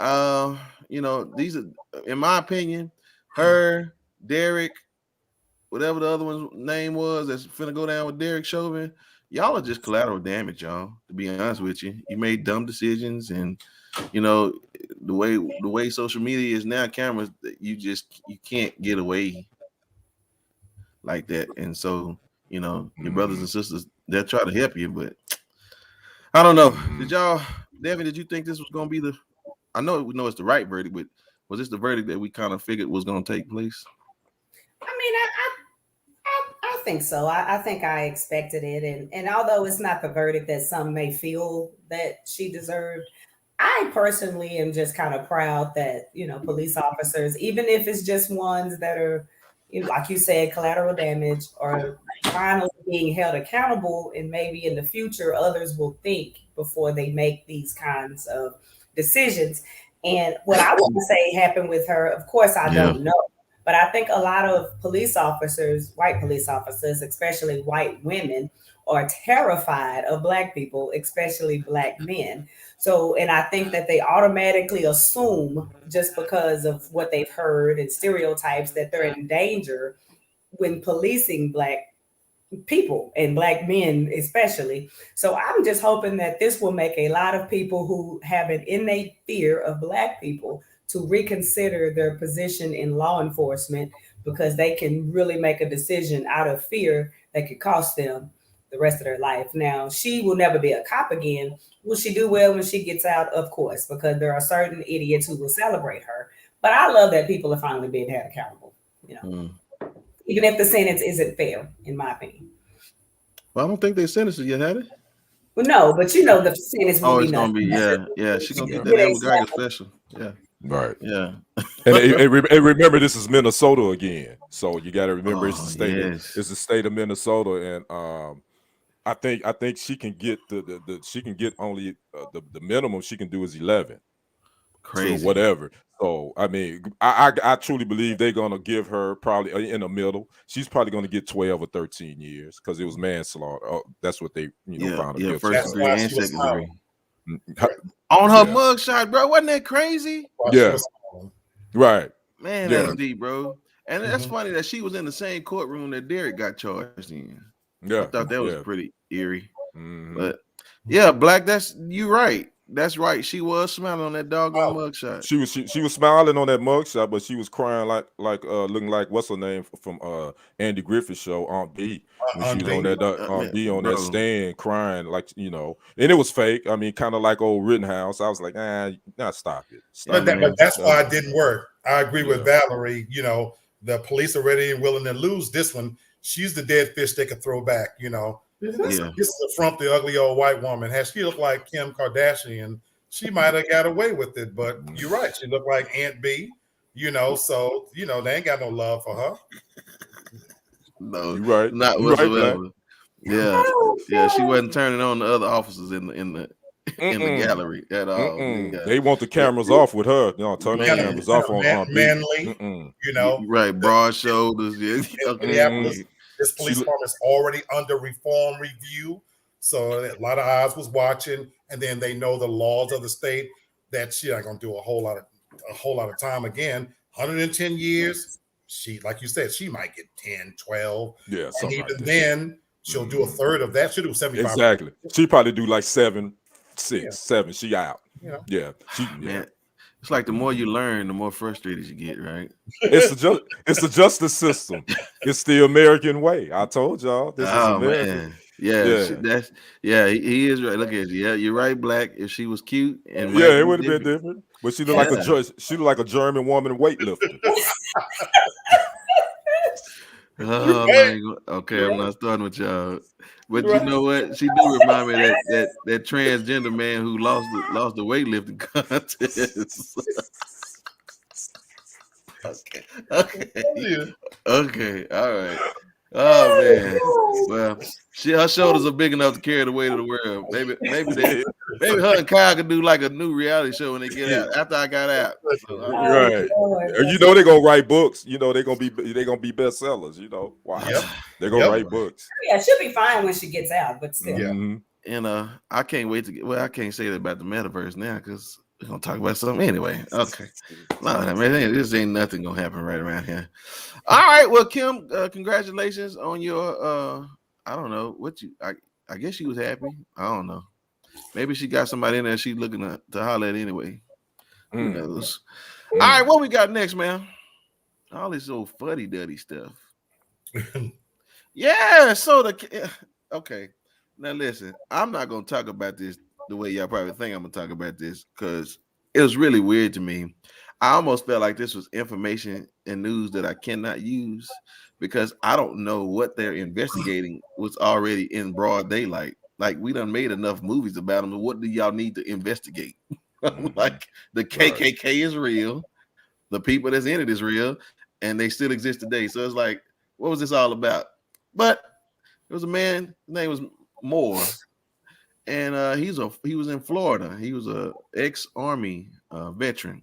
these are, in my opinion, her, Derek, whatever the other one's name was that's finna go down with Derek Chauvin, y'all are just collateral damage, y'all. To be honest with you, you made dumb decisions, and you know the way social media is now, cameras, you can't get away like that. And so your brothers and sisters, they'll try to help you, but I don't know. Did y'all, Devin? Did you think this was gonna be the? I know we know it's the right verdict, but was this the verdict that we kind of figured was gonna take place? I mean, I think so. I think I expected it, and although it's not the verdict that some may feel that she deserved, I personally am just kind of proud that police officers, even if it's just ones that are, like you said, collateral damage, are finally being held accountable, and maybe in the future others will think before they make these kinds of decisions. And what I want to say happened with her, of course, I don't know. But I think a lot of police officers, white police officers, especially white women, are terrified of Black people, especially Black men. So, and I think that they automatically assume, just because of what they've heard and stereotypes, that they're in danger when policing Black people and Black men especially. So I'm just hoping that this will make a lot of people who have an innate fear of Black people to reconsider their position in law enforcement, because they can really make a decision out of fear that could cost them the rest of their life. Now, she will never be a cop again. Will she do well when she gets out? Of course, because there are certain idiots who will celebrate her. But I love that people are finally being held accountable, even if the sentence isn't fair, in my opinion. Well, I don't think they sentenced her yet, had they? Well, no, but the sentence will be it's nothing. Gonna be, she's gonna get that Amber Geiger special. Yeah. Right. Yeah. And remember, this is Minnesota again, so you got to remember it's the state. Yes. It's the state of Minnesota, and I think she can get she can get only the minimum she can do is 11. Crazy. So whatever. So I mean, I truly believe they're gonna give her probably in the middle. She's probably gonna get 12 or 13 years because it was manslaughter. That's what they found. Yeah, first degree and second degree. Her, on her mugshot, bro. Wasn't that crazy? Yeah. Right. Man, that's deep, bro. And that's funny that she was in the same courtroom that Derek got charged in. Yeah. I thought that was pretty eerie. But yeah, Black, you right. That's right. She was smiling on that doggone mugshot. She was smiling on that mugshot, but she was crying like looking like what's her name from Andy Griffith's show, Aunt B. When she was on that Aunt B on that stand crying like and it was fake. I mean, kind of like old Rittenhouse. I was like, stop it. But that's why it didn't work. I agree with Valerie. The police are ready and willing to lose this one. She's the dead fish they could throw back. This is a frumpy, ugly old white woman. Had she looked like Kim Kardashian, she might have got away with it. But you're right. She looked like Aunt B, so, they ain't got no love for her. No, you're right. Not whatsoever. Right, yeah. She wasn't turning on the other officers in the gallery at all. They want the cameras off with her. Turn the cameras off on manly. Right, broad shoulders. This police department is already under reform review, so a lot of eyes was watching, and then they know the laws of the state that she not gonna do a whole lot of time again. 110 years. She, like you said, she might get 10, 12. Yeah, and even then, she'll do a third of that. She'll do 75. Exactly. She probably do like 7, 6, 7. She out. Yeah. Man, it's like the more you learn, the more frustrated you get, right? It's the justice system. It's the American way. I told y'all this is American. Man. He is right. Look at you. Yeah, you're right, Black. If she was cute and it would have been different. But she looked like a German woman weightlifter. Okay, I'm not starting with y'all. But you know what? She do remind me of that transgender man who lost the weightlifting contest. Okay, all right. Oh man. Well, her shoulders are big enough to carry the weight of the world. Maybe her and Kyle could do like a new reality show when they get out. After I got out. Right. They're gonna write books. They're gonna be bestsellers. Wow. Yep. They're gonna write books. Yeah, she'll be fine when she gets out, but still. And I can't wait to I can't say that about the metaverse now because We're gonna talk about something anyway. Okay. No, man, this ain't nothing gonna happen right around here. All right. Well, Kim, congratulations on your I don't know what you I guess she was happy. I don't know. Maybe she got somebody in there she's looking to holler at anyway. Who knows? All right, what we got next, man? All this old fuddy-duddy stuff. Yeah, so okay. Now listen, I'm not gonna talk about this the way y'all probably think I'm gonna talk about this because it was really weird to me. I almost felt like this was information and news that I cannot use because I don't know what they're investigating was already in broad daylight. Like we done made enough movies about them. What do y'all need to investigate? Like the KKK is real, the people that's in it is real, and they still exist today. So it's like, what was this all about? But there was a man, his name was Moore, and he was in Florida. He was a ex-Army veteran,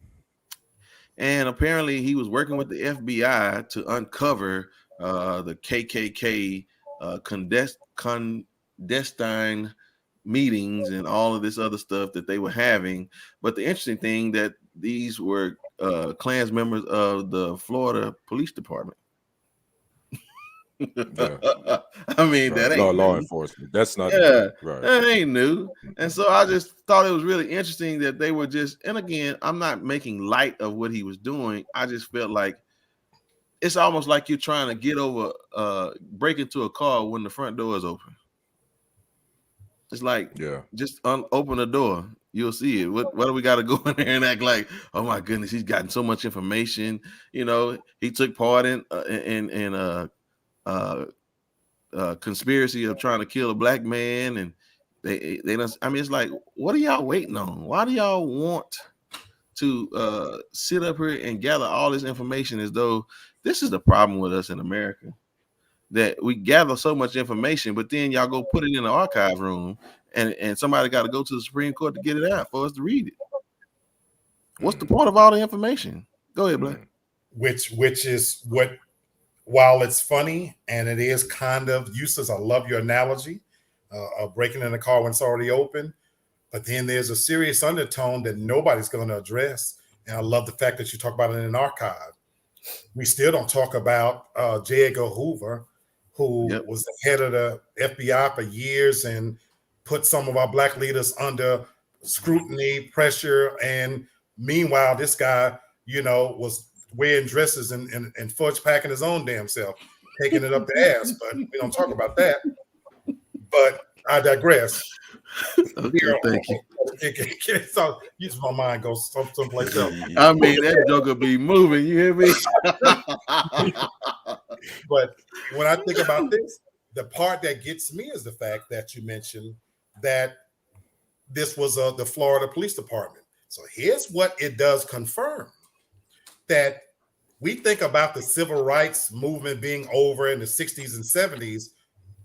and apparently he was working with the FBI to uncover the KKK clandestine meetings and all of this other stuff that they were having. But the interesting thing that these were Klans members of the Florida Police Department. I mean, that ain't law enforcement. That's not right. That ain't new. And so I just thought it was really interesting that they were just, and again, I'm not making light of what he was doing. I just felt like it's almost like you're trying to get over, break into a car when the front door is open. It's like, just open the door. You'll see it. What do we got to go in there and act like, oh my goodness, he's gotten so much information. You know, he took part in conspiracy of trying to kill a black man, and they don't. I mean, it's like, what are y'all waiting on? Why do y'all want to sit up here and gather all this information as though this is the problem with us in America? That we gather so much information, but then y'all go put it in the archive room, and somebody got to go to the Supreme Court to get it out for us to read it. What's the point of all the information? Go ahead, Black. Which is what, while it's funny and it is kind of useless, I love your analogy of breaking in the car when it's already open, but then there's a serious undertone that nobody's going to address. And I love the fact that you talk about it in an archive. We still don't talk about J. Edgar Hoover, who was the head of the FBI for years and put some of our black leaders under scrutiny, pressure. And meanwhile, this guy, you know, was wearing dresses and fudge packing his own damn self, taking it up the ass. But we don't talk about that. But I digress. Okay, thank you. So my mind goes someplace else. I mean, that joke will be moving. You hear me? But when I think about this, the part that gets me is the fact that you mentioned that this was the Florida Police Department. So here's what it does confirm: that we think about the civil rights movement being over in the 60s and 70s.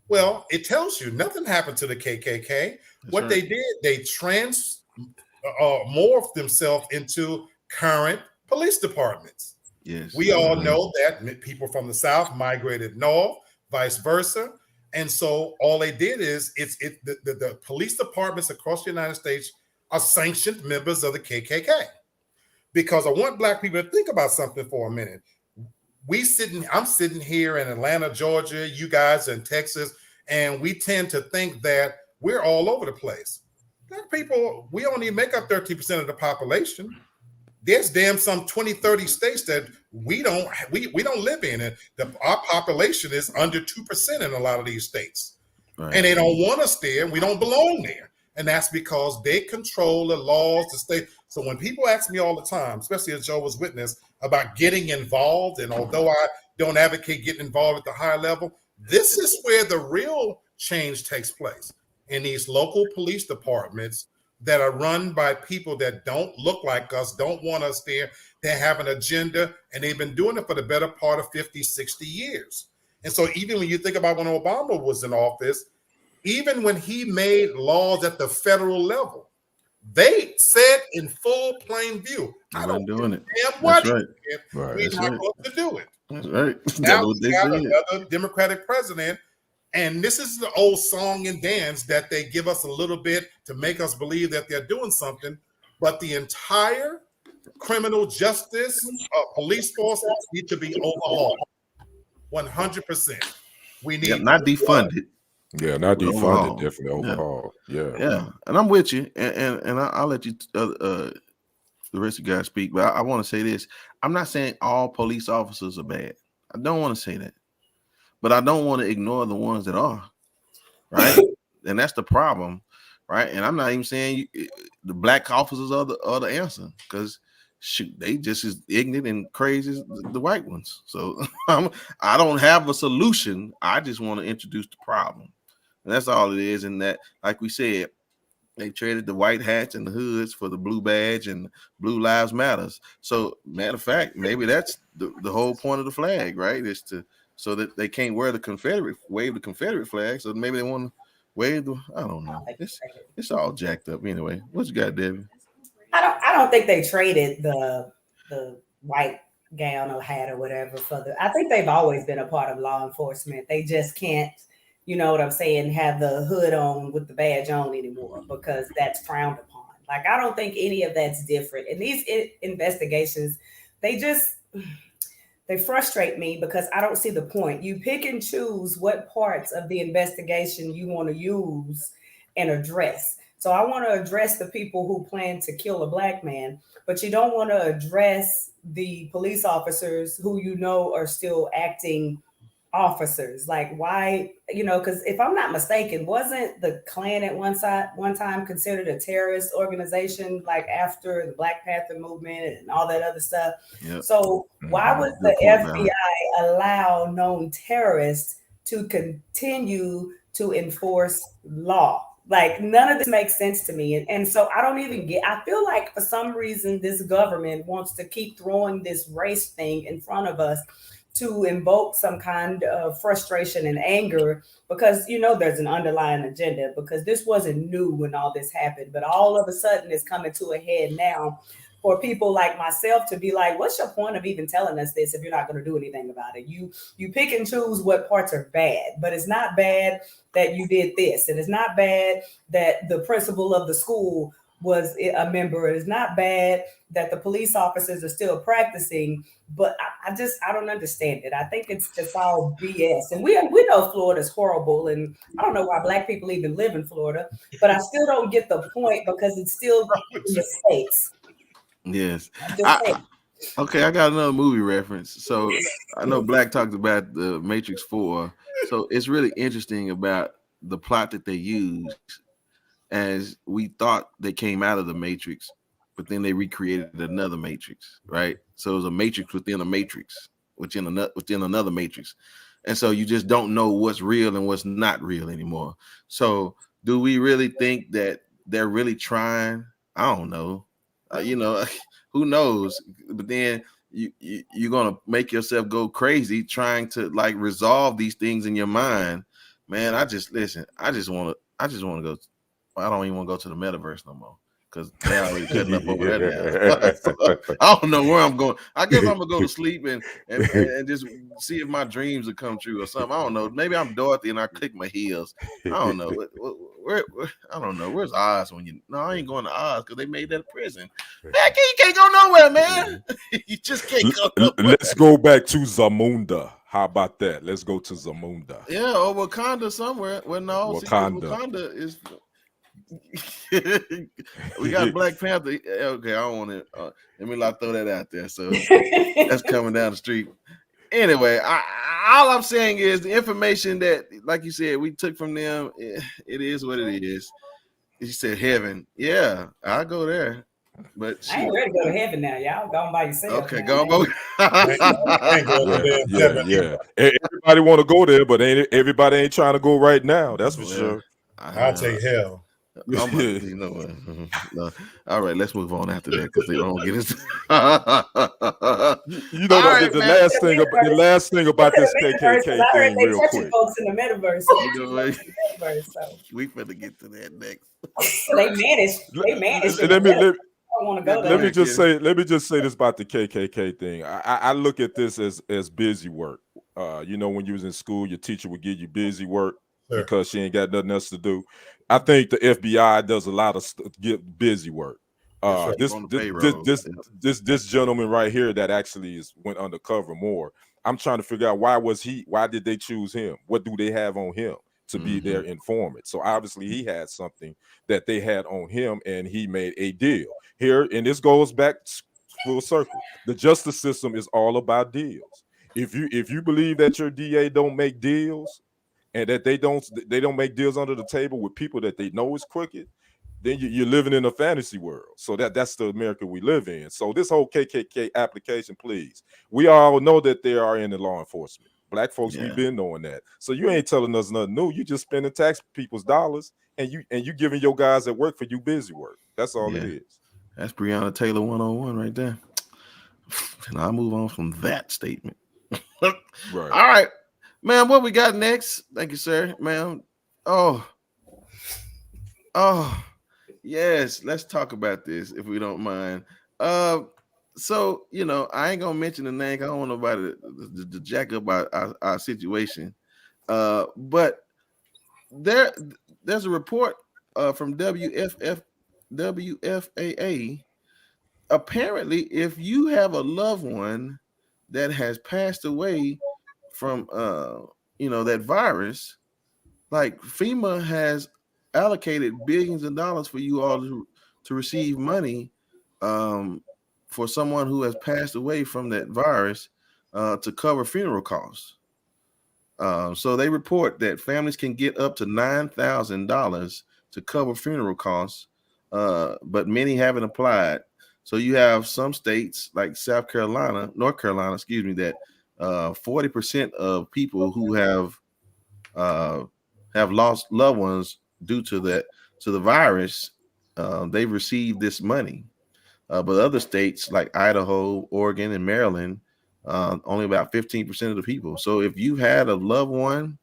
Well, it tells you nothing happened to the KKK. What they did, they morphed themselves into current police departments. Yes, we all know that people from the South migrated north, vice versa, and so all they did is the police departments across the United States are sanctioned members of the KKK. Because I want black people to think about something for a minute. I'm sitting here in Atlanta, Georgia, you guys in Texas, and we tend to think that we're all over the place. Black people, we only make up 13% of the population. There's damn some 20, 30 states that we don't live in. And our population is under 2% in a lot of these states. Right. And they don't want us there. We don't belong there. And that's because they control the laws, the state. So when people ask me all the time, especially as Jehovah's Witness, about getting involved, and although I don't advocate getting involved at the higher level, this is where the real change takes place, in these local police departments that are run by people that don't look like us, don't want us there. They have an agenda, and they've been doing it for the better part of 50, 60 years. And so even when you think about when Obama was in office, even when he made laws at the federal level, they said in full plain view, I don't doing it. Damn what we're not going to do it. That's right. Now we got another Democratic president, and this is the old song and dance that they give us a little bit to make us believe that they're doing something. but the entire criminal justice police force need to be overhauled. 100%. We need not defunded. Yeah, not but defunded, overhaul. definitely overhaul. Yeah. Yeah. And I'm with you. And I'll let you the rest of you guys speak, but I want to say this. I'm not saying all police officers are bad. I don't want to say that. But I don't want to ignore the ones that are, right? And that's the problem, right? And I'm not even saying the black officers are the answer, because shoot, they just as ignorant and crazy as the white ones. So I don't have a solution. I just want to introduce the problem. And that's all it is. And that, like we said, they traded the white hats and the hoods for the blue badge and Blue Lives Matters. So, matter of fact, maybe that's the whole point of the flag, right? Is to so that they can't wave the Confederate flag. So maybe they want to wave the. I don't know. It's all jacked up anyway. What you got, Debbie? I don't think they traded the white gown or hat or whatever for the. I think they've always been a part of law enforcement. They just can't. You know what I'm saying? Have the hood on with the badge on anymore because that's frowned upon. Like, I don't think any of that's different. And these investigations, they frustrate me because I don't see the point. You pick and choose what parts of the investigation you want to use and address. So I want to address the people who plan to kill a black man, but you don't want to address the police officers who you know are still acting officers. Like, why, because if I'm not mistaken, wasn't the Klan at one time considered a terrorist organization, like after the Black Panther movement and all that other stuff? Yep. So why would the FBI allow known terrorists to continue to enforce law? Like, none of this makes sense to me. And so I don't even I feel like for some reason this government wants to keep throwing this race thing in front of us to invoke some kind of frustration and anger, because there's an underlying agenda, because this wasn't new when all this happened, but all of a sudden it's coming to a head now for people like myself to be like, what's your point of even telling us this if you're not going to do anything about it? You pick and choose what parts are bad, but it's not bad that you did this, and it's not bad that the principal of the school was a member. It's not bad that the police officers are still practicing, but I don't understand it. I think it's just all BS. And we know Florida's horrible, and I don't know why black people even live in Florida, but I still don't get the point because it's still mistakes. Yes. Okay, I got another movie reference. So I know Black talked about the Matrix 4. So it's really interesting about the plot that they used, as we thought they came out of the Matrix, but then they recreated another Matrix, right? So it was a Matrix within a Matrix, within another Matrix. And so you just don't know what's real and what's not real anymore. So do we really think that they're really trying? I don't know. Who knows? But then you're going to make yourself go crazy trying to like resolve these things in your mind. Man, I just want to go. I don't even want to go to the metaverse no more because they already cutting up over there. So, I don't know where I'm going. I guess I'm gonna go to sleep and just see if my dreams will come true or something. I don't know. Maybe I'm Dorothy and I click my heels. I don't know. Where I don't know. Where's Oz when you? No, I ain't going to Oz because they made that a prison. Man, you can't go nowhere, man. You just can't go nowhere. Let's go back to Zamunda. How about that? Let's go to Zamunda. Yeah, or Wakanda somewhere. Well, no, Wakanda is. We got Black Panther. Okay, I don't want to. Let me throw that out there. So that's coming down the street. Anyway, all I'm saying is the information that, like you said, we took from them. It is what it is. You said heaven. Yeah, I'll go there. But I ain't ready to go to heaven now. Y'all going by yourself. Okay, go on. Yeah. Everybody want to go there, but everybody ain't trying to go right now. That's for sure. I'll take hell. No. All right, let's move on after that because they don't get it. The last thing about this KKK thing, real quick. Folks in the metaverse. We finna get to that next. They managed. Let me just say this about the KKK thing. I look at this as busy work. When you was in school, your teacher would give you busy work because she ain't got nothing else to do. I think the FBI does a lot of get busy work. right. This On the this payroll. this gentleman right here that actually went undercover more. I'm trying to figure out why did they choose him? What do they have on him to be their informant? So obviously he had something that they had on him, and he made a deal here. And this goes back full circle. The justice system is all about deals. If you believe that your DA don't make deals, and that they don't make deals under the table with people that they know is crooked, then you're living in a fantasy world. So that's the America we live in. So this whole KKK application, please, we all know that they are in the law enforcement. Black folks, we've been knowing that. So you ain't telling us nothing new. You just spending tax people's dollars, and you giving your guys that work for you busy work. That's all it is. That's Breonna Taylor 101 right there. And I'll move on from that statement. Right. All right, man. What we got next? Thank you, sir, ma'am. Oh, yes. Let's talk about this if we don't mind. So I ain't gonna mention the name. I don't want nobody to jack up our situation. But there's a report from WFAA. Apparently, if you have a loved one that has passed away from that virus, like FEMA has allocated billions of dollars for you all to receive money for someone who has passed away from that virus to cover funeral costs. So they report that families can get up to $9,000 to cover funeral costs, but many haven't applied. So you have some states like North Carolina, that 40% of people who have lost loved ones due to the virus, they've received this money. But other states like Idaho, Oregon, and Maryland, only about 15% of the people. So if you had a loved one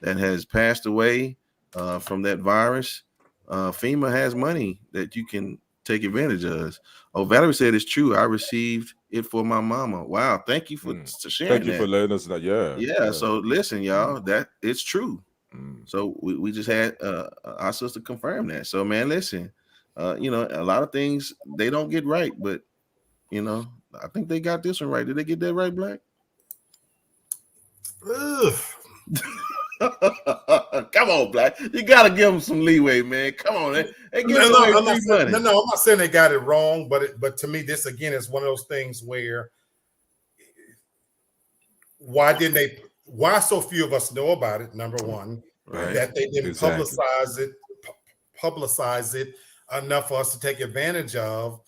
that has passed away from that virus, FEMA has money that you can take advantage of. Oh, Valerie said it's true. I received it for my mama. Wow. Thank you for sharing Thank you for letting us know. Yeah. So listen, y'all, that it's true. So we just had our sister confirm that. So man, listen, a lot of things they don't get right, but I think they got this one right. Did they get that right, Black? Come on, Black. You gotta give them some leeway, man. Come on, they give them I'm not saying they got it wrong, but to me, this again is one of those things where why so few of us know about it? Number one, that they didn't publicize it enough for us to take advantage of,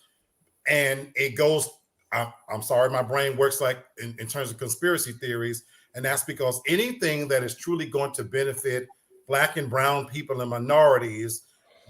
and it goes. I'm sorry, my brain works like in terms of conspiracy theories. And that's because anything that is truly going to benefit Black and brown people and minorities,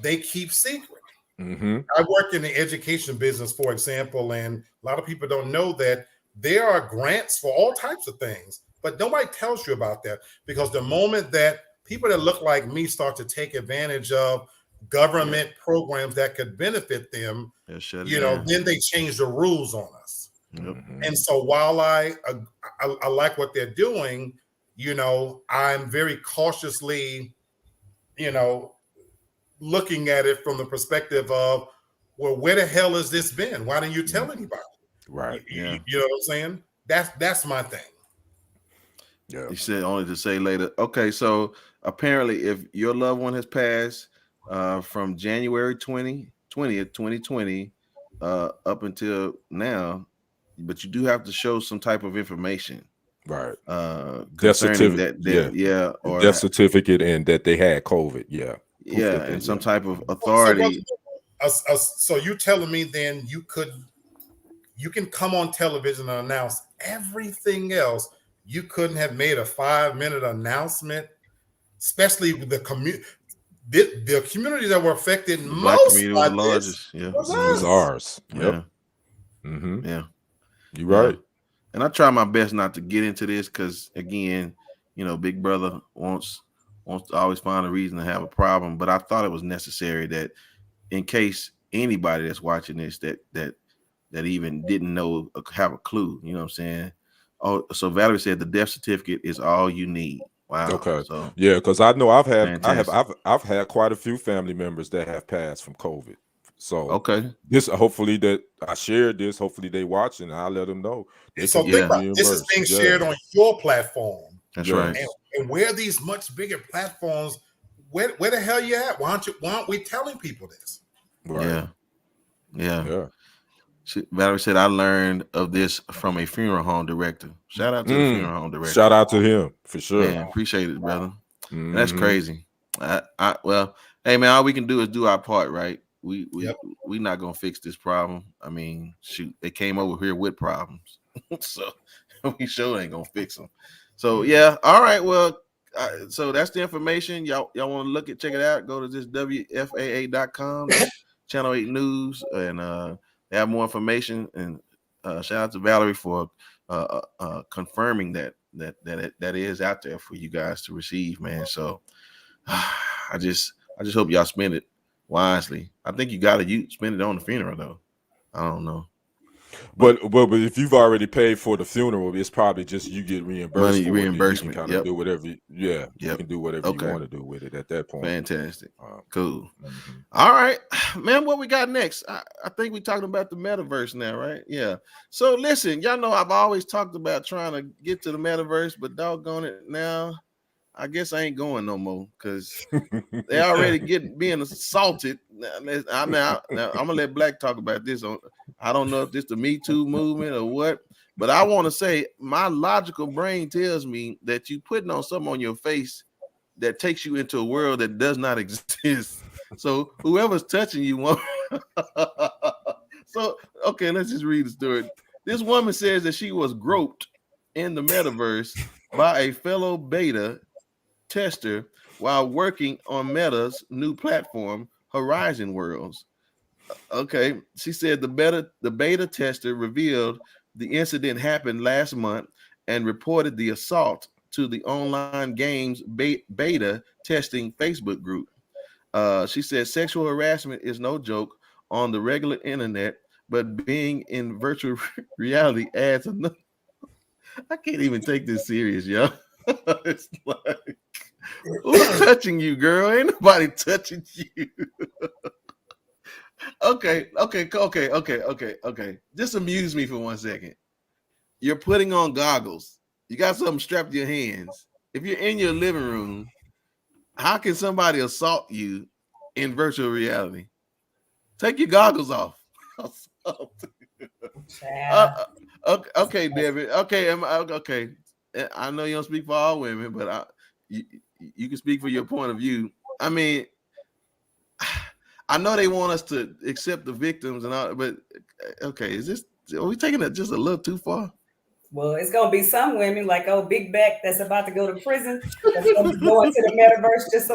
they keep secret. I work in the education business, for example, and a lot of people don't know that there are grants for all types of things, but nobody tells you about that, because the moment that people that look like me start to take advantage of government programs that could benefit them, then they change the rules on us. And so while I like what they're doing, I'm very cautiously, looking at it from the perspective of, well, where the hell has this been? Why didn't you tell anybody? Right. You know what I'm saying? That's my thing. Yeah. You said only to say later. Okay, so apparently if your loved one has passed from January 20th, 2020 up until now, but you do have to show some type of information, right? Death certificate, or death certificate, and that they had COVID, and some type of authority. So you telling me then you can come on television and announce everything else? You couldn't have made a 5-minute announcement, especially with the community. The community that were affected most by this was ours. Yep. Yeah. You're right. And I try my best not to get into this because, again, Big Brother wants to always find a reason to have a problem. But I thought it was necessary that in case anybody that's watching this that even didn't know, have a clue, you know what I'm saying? Oh, so Valerie said the death certificate is all you need. Wow. Okay. So, yeah, because I know I've had quite a few family members that have passed from COVID. So Okay. this hopefully that I shared this. Hopefully they watching. And I'll let them know they So can think get about this is reimbursed. being shared on your platform. That's Yes. right. And where these much bigger platforms, where the hell you at? Why aren't we telling people this? Right. Yeah. Valerie said, I learned of this from a funeral home director. Shout out to the funeral home director. Shout out to him for sure. Man, appreciate it, brother. And that's crazy. Well, hey man, all we can do is do our part, right? We not gonna fix this problem. I mean, shoot, they came over here with problems, so we sure ain't gonna fix them. So yeah, all right. Well, so that's the information. Y'all want to check it out? Go to this WFAA.com, Channel 8 News, and they have more information. And shout out to Valerie for confirming that is out there for you guys to receive, man. So I just hope y'all spend it wisely. I think you gotta spend it on the funeral though. I don't know. But if you've already paid for the funeral, it's probably just you get reimbursed. Money reimbursement. You can kind of do whatever. You can do whatever you want to do with it at that point. Fantastic. Cool. All right, man. What we got next? I think we talking about the metaverse now, right? Yeah. So listen, y'all know I've always talked about trying to get to the metaverse, but doggone it, now I guess I ain't going no more because they already being assaulted. Now I'm gonna let Black talk about this. I don't know if this the Me Too movement or what, but I want to say my logical brain tells me that you putting on something on your face that takes you into a world that does not exist. So whoever's touching you won't. So okay, let's just read the story. This woman says that she was groped in the metaverse by a fellow beta tester while working on Meta's new platform, Horizon Worlds. Okay, she said the beta tester revealed the incident happened last month and reported the assault to the online games beta testing Facebook group. She said sexual harassment is no joke on the regular internet, but being in virtual reality adds another. I can't even take this serious, yo. It's like, who's touching you, girl? Ain't nobody touching you. Okay. Just amuse me for 1 second. You're putting on goggles. You got something strapped to your hands. If you're in your living room, how can somebody assault you in virtual reality? Take your goggles off. Okay, David. Okay. I know you don't speak for all women, but you can speak for your point of view. I mean, I know they want us to accept the victims and all, but okay, are we taking it just a little too far? Well, it's gonna be some women like Big Beck that's about to go to prison that's gonna be going to the metaverse just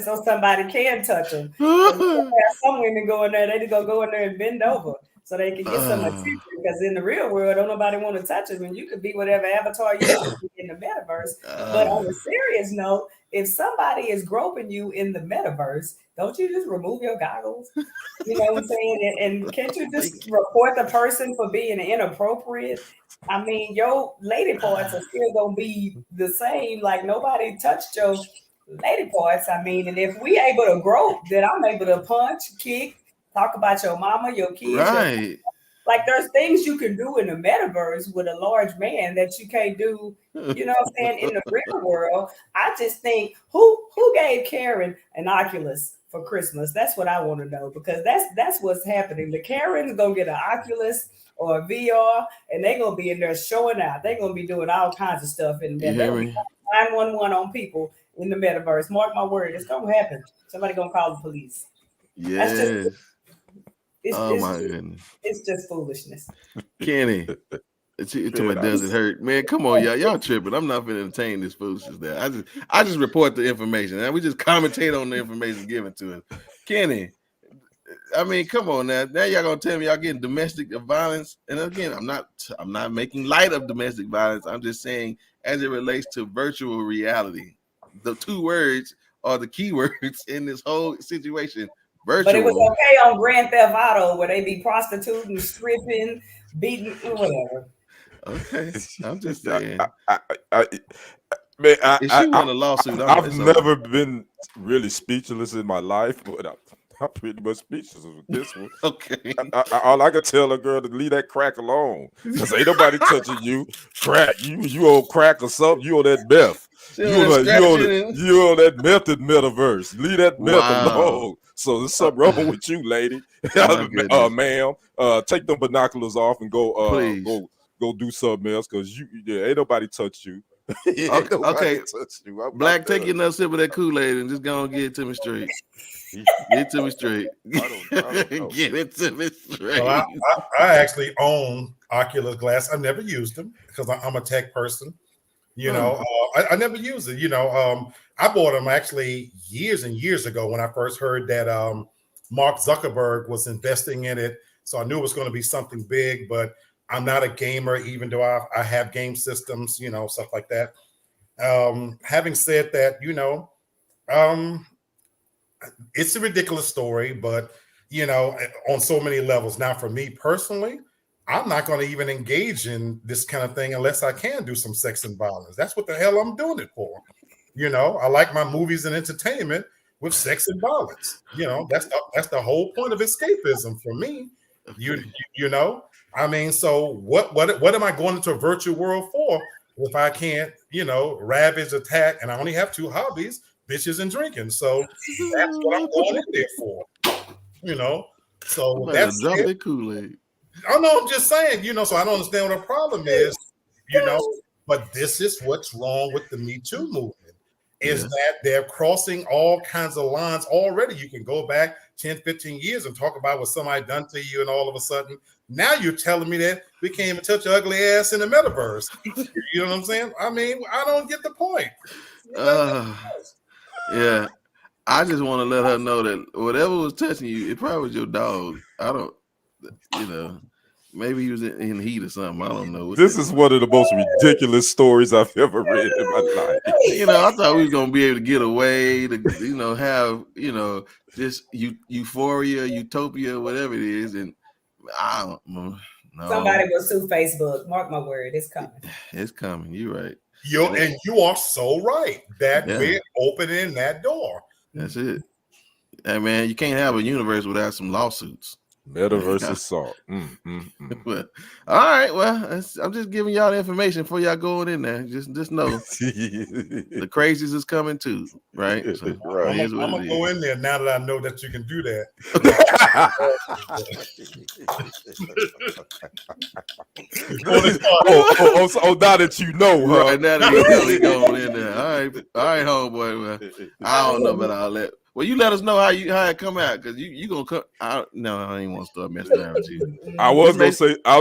so somebody can touch them. Some women go in there, they just gonna go in there and bend over so they can get some attention. Because in the real world, don't nobody want to touch them, and you could be whatever avatar you want to be in the metaverse. But on a serious note, if somebody is groping you in the metaverse, don't you just remove your goggles? You know what I'm saying? And can't you just report the person for being inappropriate? I mean, your lady parts are still gonna be the same. Like nobody touched your lady parts. I mean, and if we able to grope, then I'm able to punch, kick, talk about your mama, your kids. Right. Like there's things you can do in the metaverse with a large man that you can't do, you know what I'm saying, in the real world. I just think who gave Karen an Oculus for Christmas? That's what I want to know, because that's what's happening. The Karen's gonna get an Oculus or a VR, and they're gonna be in there showing out. They're gonna be doing all kinds of stuff in there. They'll be 911 on people in the metaverse. Mark my word, it's gonna happen. Somebody gonna call the police. Yes. My goodness. It's just foolishness. Kenny, does it hurt? Man, come on, y'all tripping. I'm not gonna entertain this foolishness there. I just report the information, and we just commentate on the information given to us. Kenny, I mean, come on now. Now y'all gonna tell me y'all getting domestic violence. And again, I'm not making light of domestic violence. I'm just saying as it relates to virtual reality. The two words are the key words in this whole situation. Virtual. But it was okay on Grand Theft Auto where they be prostituting, stripping, beating, whatever. Okay, I'm just saying. Man, if she won a lawsuit, I've never been really speechless in my life, but I'm pretty much speechless with this one. Okay. All I can tell a girl to leave that crack alone, because ain't nobody touching you. Crack, you on crack or something? You on that meth? You on that method metaverse? Leave that meth alone. So there's something wrong with you, lady. Ma'am, take them binoculars off and go do something else, because ain't nobody touch you. Okay. Touch you. Black, take another sip of that Kool-Aid and just go and get it to me straight. Get it to me straight. I don't get it to me straight. Well, I actually own Oculus Glass. I never used them because I'm a tech person. You know, I never used it. You know, I bought them actually years and years ago when I first heard that Mark Zuckerberg was investing in it. So I knew it was going to be something big, but I'm not a gamer, even though I have game systems, you know, stuff like that. Having said that, you know, it's a ridiculous story, but, you know, on so many levels. Now, for me personally, I'm not going to even engage in this kind of thing unless I can do some sex and violence. That's what the hell I'm doing it for. You know, I like my movies and entertainment with sex and violence. You know, that's the whole point of escapism for me. You know, I mean, so what am I going into a virtual world for if I can't, you know, ravage, attack, and I only have two hobbies, bitches and drinking. So that's what I'm going in there for. You know, so that's drop the Kool-Aid. I know, I'm just saying, you know, so I don't understand what the problem is, you know, but this is what's wrong with the Me Too movement, is that they're crossing all kinds of lines already. You can go back 10, 15 years and talk about what somebody done to you, and all of a sudden, now you're telling me that we can't even touch your ugly ass in the metaverse. You know what I'm saying? I mean, I don't get the point. Yeah. I just want to let her know that whatever was touching you, it probably was your dog. I don't, you know, maybe he was in heat or something. I don't know. This is one of the most ridiculous stories I've ever read in my life. You know, I thought we was going to be able to get away, to, you know, have, you know, just euphoria, utopia, whatever it is. And I don't know. No. Somebody will sue Facebook. Mark my word, it's coming. It's coming. You're right. And you are so right that we're opening that door. That's it. Hey, man, you can't have a universe without some lawsuits. Metaverse assault. Well, all right. Well, I'm just giving y'all the information before y'all going in there. Just know the crazies is coming too, right? So, right. I'm gonna go in there now that I know that you can do that. Now that you know, huh? Right, now that you know, we going in there. All right, homeboy. Well, I don't know about all that. Well, you let us know how it come out, because you gonna come. No, I ain't want to start messing around with you. I was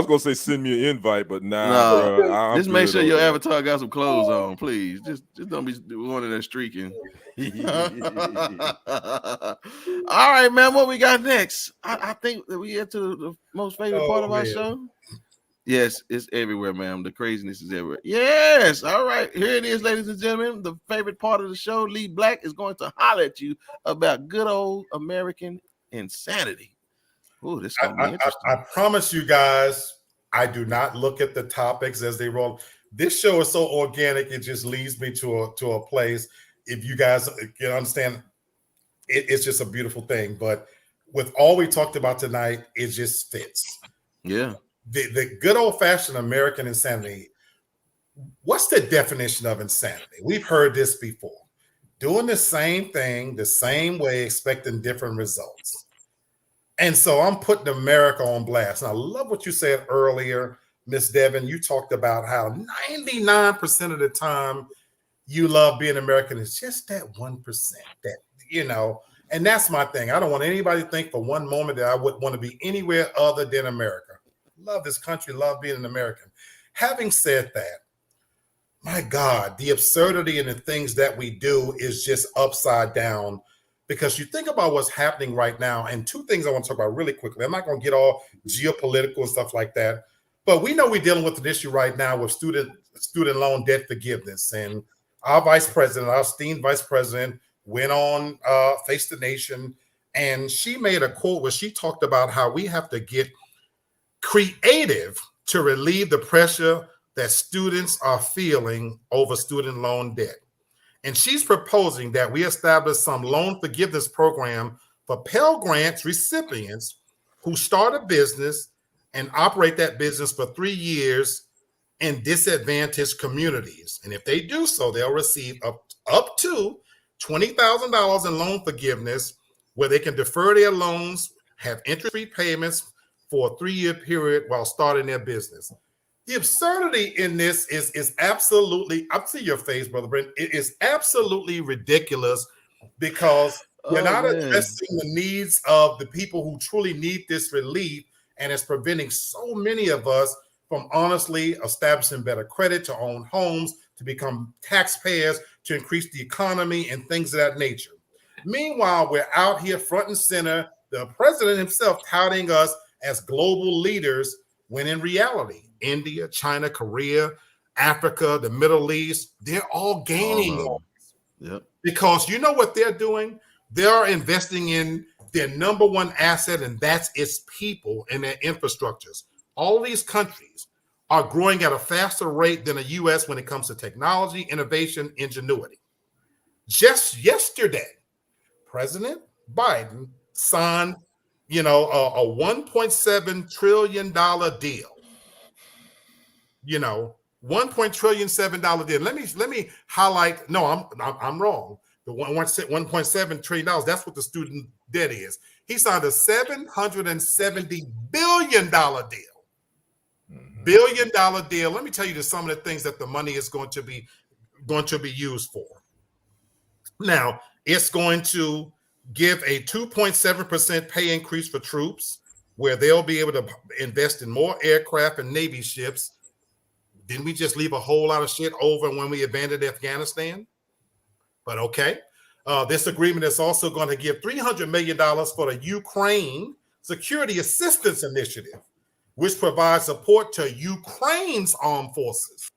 gonna say send me an invite, but nah. Just make sure your avatar got some clothes on, please. Just don't be one of that streaking. All right, man. What we got next? I think that we get to the most favorite part of our show. Yes, it's everywhere, ma'am. The craziness is everywhere. Yes. All right. Here it is, ladies and gentlemen. The favorite part of the show, Lee Black, is going to holler at you about good old American insanity. Oh, this is going to be interesting. I promise you guys, I do not look at the topics as they roll. This show is so organic, it just leads me to a place. If you guys can understand, it's just a beautiful thing. But with all we talked about tonight, it just fits. Yeah. The good old-fashioned American insanity. What's the definition of insanity? We've heard this before. Doing the same thing the same way, expecting different results. And so I'm putting America on blast. And I love what you said earlier, Miss Devin. You talked about how 99% of the time you love being American. It's just that 1% that, you know, and that's my thing. I don't want anybody to think for one moment that I would want to be anywhere other than America. Love this country, love being an American. Having said that, my God, the absurdity in the things that we do is just upside down, because you think about what's happening right now. And two things I want to talk about really quickly. I'm not going to get all geopolitical and stuff like that, but we know we're dealing with an issue right now with student loan debt forgiveness. And our vice president, our esteemed vice president, went on Face the Nation, and she made a quote where she talked about how we have to get creative to relieve the pressure that students are feeling over student loan debt. And she's proposing that we establish some loan forgiveness program for Pell Grants recipients who start a business and operate that business for 3 years in disadvantaged communities. And if they do so, they'll receive up to $20,000 in loan forgiveness, where they can defer their loans, have interest-free payments for a 3-year period while starting their business. The absurdity in this is absolutely, I see your face, Brother Brent. It is absolutely ridiculous, because we're not addressing the needs of the people who truly need this relief, and it's preventing so many of us from honestly establishing better credit, to own homes, to become taxpayers, to increase the economy and things of that nature. Meanwhile, we're out here front and center, the president himself touting us as global leaders, when in reality, India, China, Korea, Africa, the Middle East, they're all gaining. Yep. Because you know what they're doing? They're investing in their number one asset, and that's its people and their infrastructures. All these countries are growing at a faster rate than the U.S. when it comes to technology, innovation, ingenuity. Just yesterday, President Biden signed, a $1.7 trillion deal. $1.7 trillion deal. Let me highlight. No, I'm wrong. The $1.7 trillion. That's what the student debt is. He signed a $770 billion deal. Billion-dollar deal. Let me tell you some of the things that the money is going to be used for. Now, it's going to give a 2.7% pay increase for troops, where they'll be able to invest in more aircraft and Navy ships. Didn't we just leave a whole lot of shit over when we abandoned Afghanistan? But okay. This agreement is also going to give $300 million for the Ukraine Security Assistance Initiative, which provides support to Ukraine's armed forces.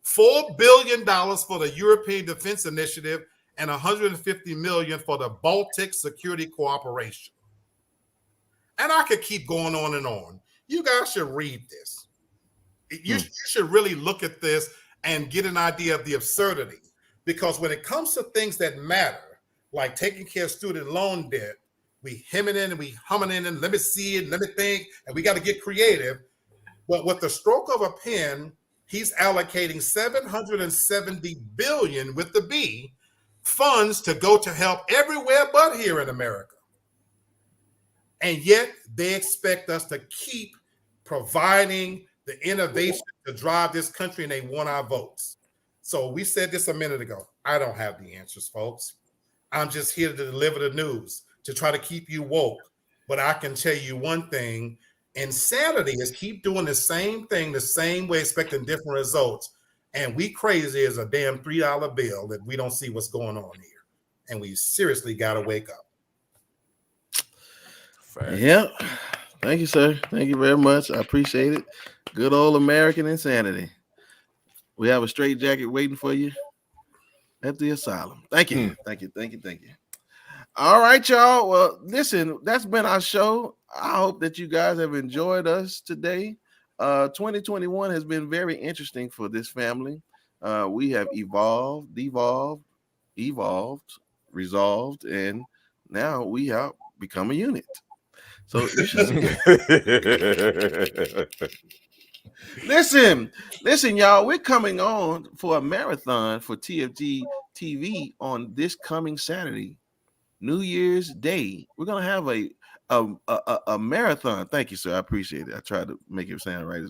$4 billion for the European Defense Initiative, and $150 million for the Baltic Security Cooperation. And I could keep going on and on. You guys should read this. You should really look at this and get an idea of the absurdity. Because when it comes to things that matter, like taking care of student loan debt, we hemming in and we humming in and let me see it, let me think, and we got to get creative. But with the stroke of a pen, he's allocating $770 billion with the B funds to go to help everywhere but here in America. And yet they expect us to keep providing the innovation to drive this country, and they want our votes. So we said this a minute ago. I don't have the answers, folks. I'm just here to deliver the news, to try to keep you woke. But I can tell you one thing: insanity is keep doing the same thing the same way, expecting different results. And we crazy as a damn $3 bill that we don't see what's going on here. And we seriously got to wake up. Yep. Thank you, sir. Thank you very much. I appreciate it. Good old American insanity. We have a straight jacket waiting for you at the asylum. Thank you. Thank you. Thank you. Thank you. All right, y'all. Well, listen, that's been our show. I hope that you guys have enjoyed us today. 2021 has been very interesting for this family. We have evolved, devolved, resolved, and now we have become a unit. So listen, y'all, we're coming on for a marathon for TFG TV on this coming Saturday, New Year's Day. We're gonna have a marathon. Thank you, sir. I appreciate it. I tried to make it sound right.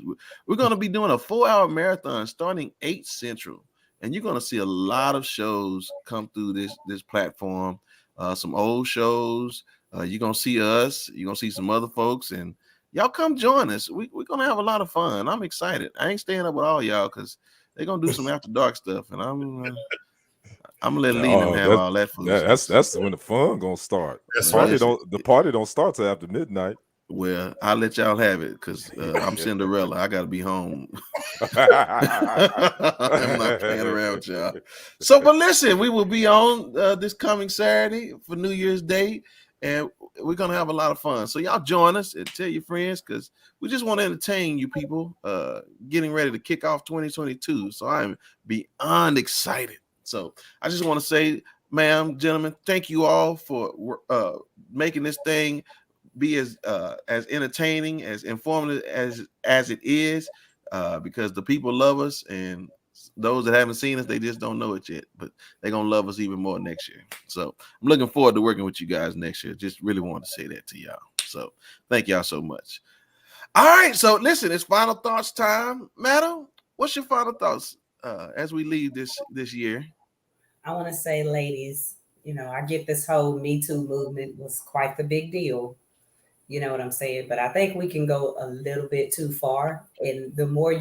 We're gonna be doing a 4-hour marathon starting 8 Central, and you're gonna see a lot of shows come through this platform. Some old shows. You're gonna see us. You're gonna see some other folks, and y'all come join us. We're gonna have a lot of fun. I'm excited. I ain't staying up with all y'all because they're gonna do some after dark stuff, and I'm gonna let Lee them have all that food. That's when the fun gonna start. The party don't start till after midnight. Well, I'll let y'all have it because I'm Cinderella. I gotta be home. I'm not playing around with y'all. So, but listen, we will be on this coming Saturday for New Year's Day, and we're gonna have a lot of fun. So y'all join us and tell your friends, because we just want to entertain you people. Getting ready to kick off 2022. So I'm beyond excited. So I just want to say ma'am, gentlemen, thank you all for making this thing be as entertaining, as informative as it is, because the people love us, and those that haven't seen us, they just don't know it yet, but they're gonna love us even more next year. So I'm looking forward to working with you guys next year. Just really want to say that to y'all. So thank y'all so much. All right, so listen, it's final thoughts time. Madam, what's your final thoughts as we leave this year? I want to say, ladies, I get this whole Me Too movement was quite the big deal. You know what I'm saying? But I think we can go a little bit too far. And the more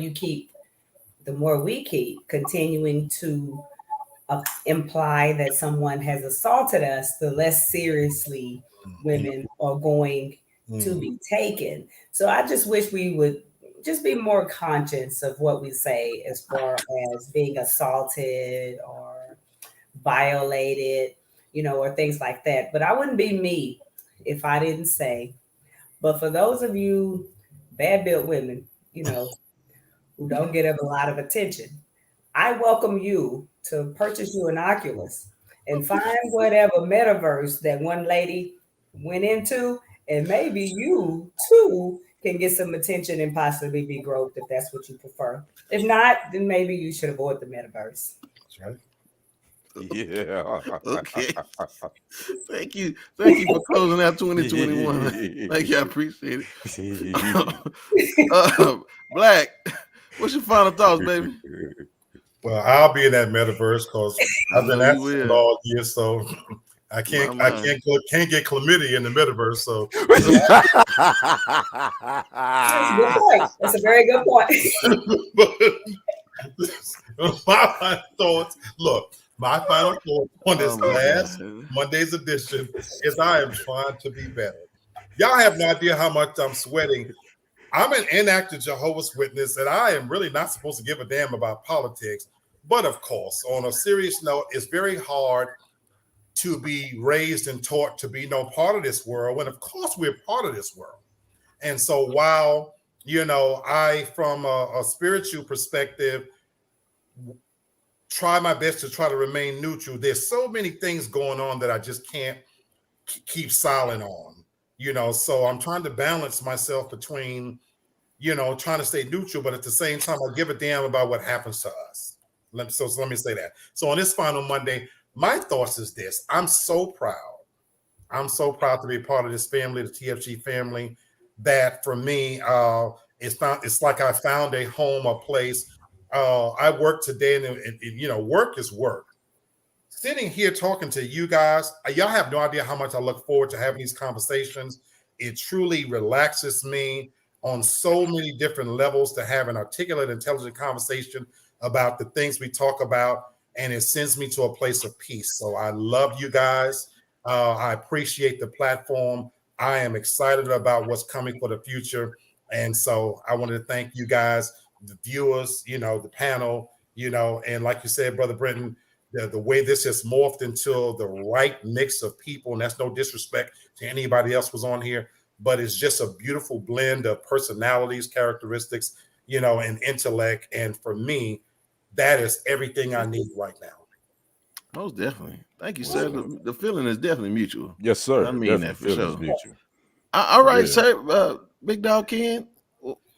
we keep continuing to imply that someone has assaulted us, the less seriously women are going to be taken. So I just wish we would just be more conscious of what we say as far as being assaulted or violated, or things like that. But I wouldn't be me if I didn't say, but for those of you bad built women, who don't get a lot of attention, I welcome you to purchase you an Oculus and find whatever metaverse that one lady went into, and maybe you too can get some attention and possibly be groped if that's what you prefer. If not, then maybe you should avoid the metaverse. That's right. Yeah. Okay. Thank you for closing out 2021. Thank you, I appreciate it. Black, what's your final thoughts, baby? Well, I'll be in that metaverse because I've been asking it all year, so I can't get chlamydia in the metaverse. So that's a good point. That's a very good point. My thoughts. Look, my final thoughts on this last Monday's edition is I am trying to be better. Y'all have no idea how much I'm sweating. I'm an inactive Jehovah's Witness, and I am really not supposed to give a damn about politics. But of course, on a serious note, it's very hard to be raised and taught to be no part of this world, when of course we're part of this world. And so while, I, from a spiritual perspective, try my best to try to remain neutral, there's so many things going on that I just can't keep silent on, so I'm trying to balance myself between, trying to stay neutral, but at the same time, I give a damn about what happens to us. So let me say that. So on this final Monday, my thoughts is this: I'm so proud. I'm so proud to be part of this family, the TFG family, that for me, it's like I found a home, a place. I work today, and work is work. Sitting here talking to you guys, y'all have no idea how much I look forward to having these conversations. It truly relaxes me on so many different levels to have an articulate, intelligent conversation about the things we talk about, and it sends me to a place of peace. So I love you guys. I appreciate the platform. I am excited about what's coming for the future. And so I wanted to thank you guys, the viewers, the panel, and like you said, Brother Brenton, the way this has morphed into the right mix of people, and that's no disrespect to anybody else was on here, but it's just a beautiful blend of personalities, characteristics, and intellect. And for me, that is everything I need right now. Most definitely. Thank you, sir. The feeling is definitely mutual. Yes, sir. I mean that for sure. Mutual. All right, sir. Big Dog Ken,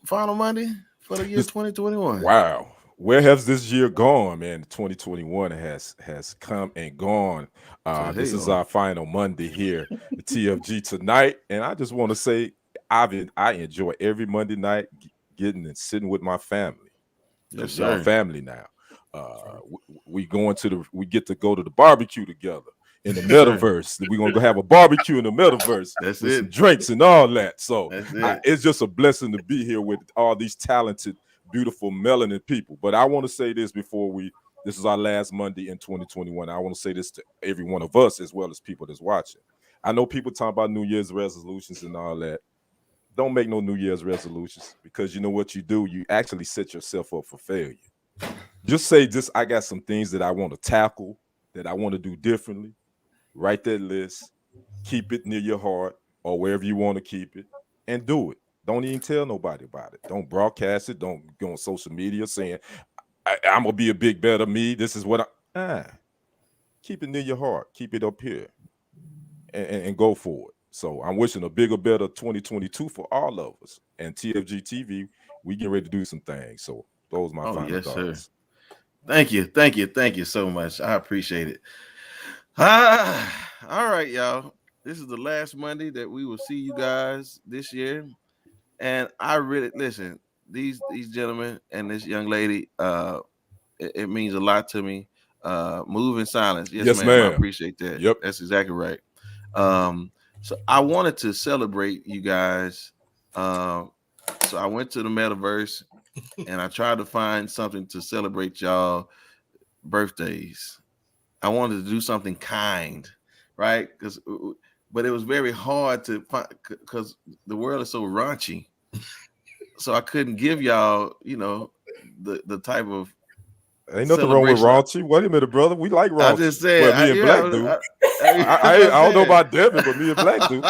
final Monday for the year 2021. Wow. Where has this year gone, man? 2021 has come and gone. This is our final Monday here, the TFG tonight. And I just want to say I enjoy every Monday night getting and sitting with my family. Yes, sir. Our family now. We get to go to the barbecue together in the metaverse. We're gonna go have a barbecue in the metaverse. That's with it. Some drinks and all that. So it's just a blessing to be here with all these talented, beautiful melanin people. But I want to say this before this is our last Monday in 2021. I want to say this to every one of us as well as people that's watching. I know people talk about New Year's resolutions and all that. Don't make no New Year's resolutions, because you know what you do? You actually set yourself up for failure. Just say, I got some things that I want to tackle, that I want to do differently. Write that list, keep it near your heart or wherever you want to keep it, and do it. Don't even tell nobody about it. Don't broadcast it. Don't go on social media saying, I'm going to be a big better me. This is what keep it near your heart. Keep it up here and go for it. So I'm wishing a bigger, better 2022 for all of us. And TFG TV, we getting ready to do some things. So those are my final thoughts. Sir. Thank you so much. I appreciate it. All right, y'all. This is the last Monday that we will see you guys this year. And I really listen, these gentlemen and this young lady, it means a lot to me. Move in silence. Yes, ma'am. I appreciate that. Yep. That's exactly right. So I wanted to celebrate you guys. So I went to the Metaverse and I tried to find something to celebrate y'all birthdays. I wanted to do something kind, right? But it was very hard to find because the world is so raunchy. So I couldn't give y'all, the type of ain't nothing wrong with raunchy. Wait a minute, brother. We like raunchy. I just said, me and Black do. I don't know about Devin, but me and Black do.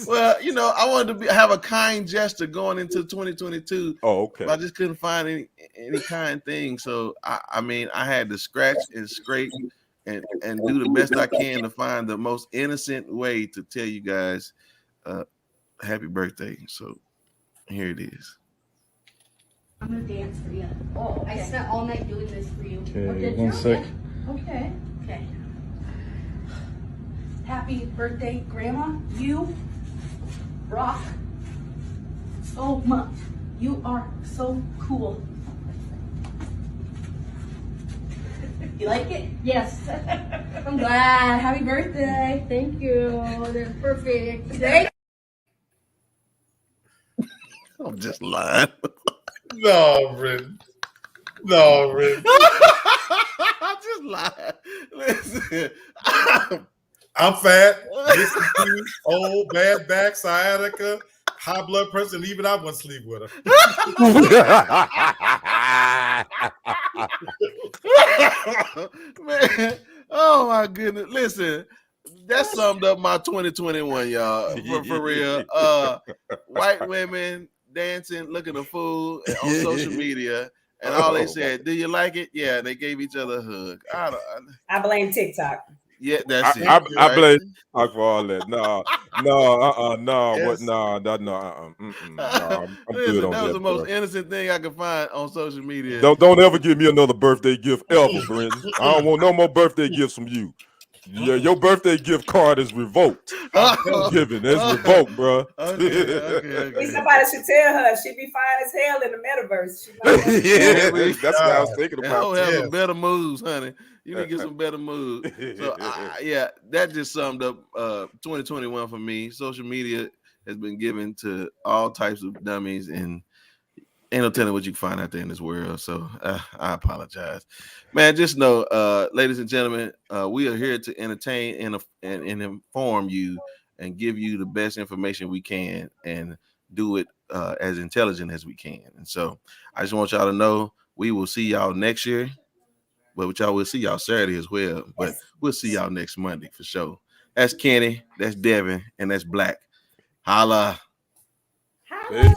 Well, I wanted to have a kind gesture going into 2022. Oh, okay. But I just couldn't find any kind thing. So I had to scratch and scrape and do the best I can to find the most innocent way to tell you guys happy birthday. So here it is. I'm gonna dance for you. Oh, okay. I spent all night doing this for you. Okay, 1 sec. Okay. Happy birthday, Grandma. You rock so much. You are so cool. You like it? Yes. I'm glad. Happy birthday. Thank you. They're perfect. I'm just lying. No, Brenton. I'm just lying. Listen, I'm fat. Listen to you, old, bad back, sciatica, high blood pressure, and even I wouldn't sleep with her. Man, oh my goodness. Listen, that summed up my 2021, y'all. For real. White women dancing, looking a fool on social media, and all they said, "Do you like it?" Yeah, they gave each other a hug. I blame TikTok. Yeah, that's it. I right? blame TikTok for all that. No. Yes. I'm good on that was that, the most innocent thing I could find on social media. Don't ever give me another birthday gift ever, Brenton. I don't want no more birthday gifts from you. Yeah, your birthday gift card is revoked. Giving it's revoked, bro. Okay. Somebody should tell her she be fine as hell in the Metaverse. That's what I was thinking about. Have some better moves, honey. You need to get some better moves. So that just summed up 2021 for me. Social media has been given to all types of dummies, and ain't no telling what you can find out there in this world. So I apologize, man. Just know, ladies and gentlemen, we are here to entertain and inform you and give you the best information we can, and do it as intelligent as we can. And so I just want y'all to know we will see y'all next year, but y'all will see y'all Saturday as well. But we'll see y'all next Monday for sure. That's Kenny, that's Devin, and that's Black. Holla. Holla.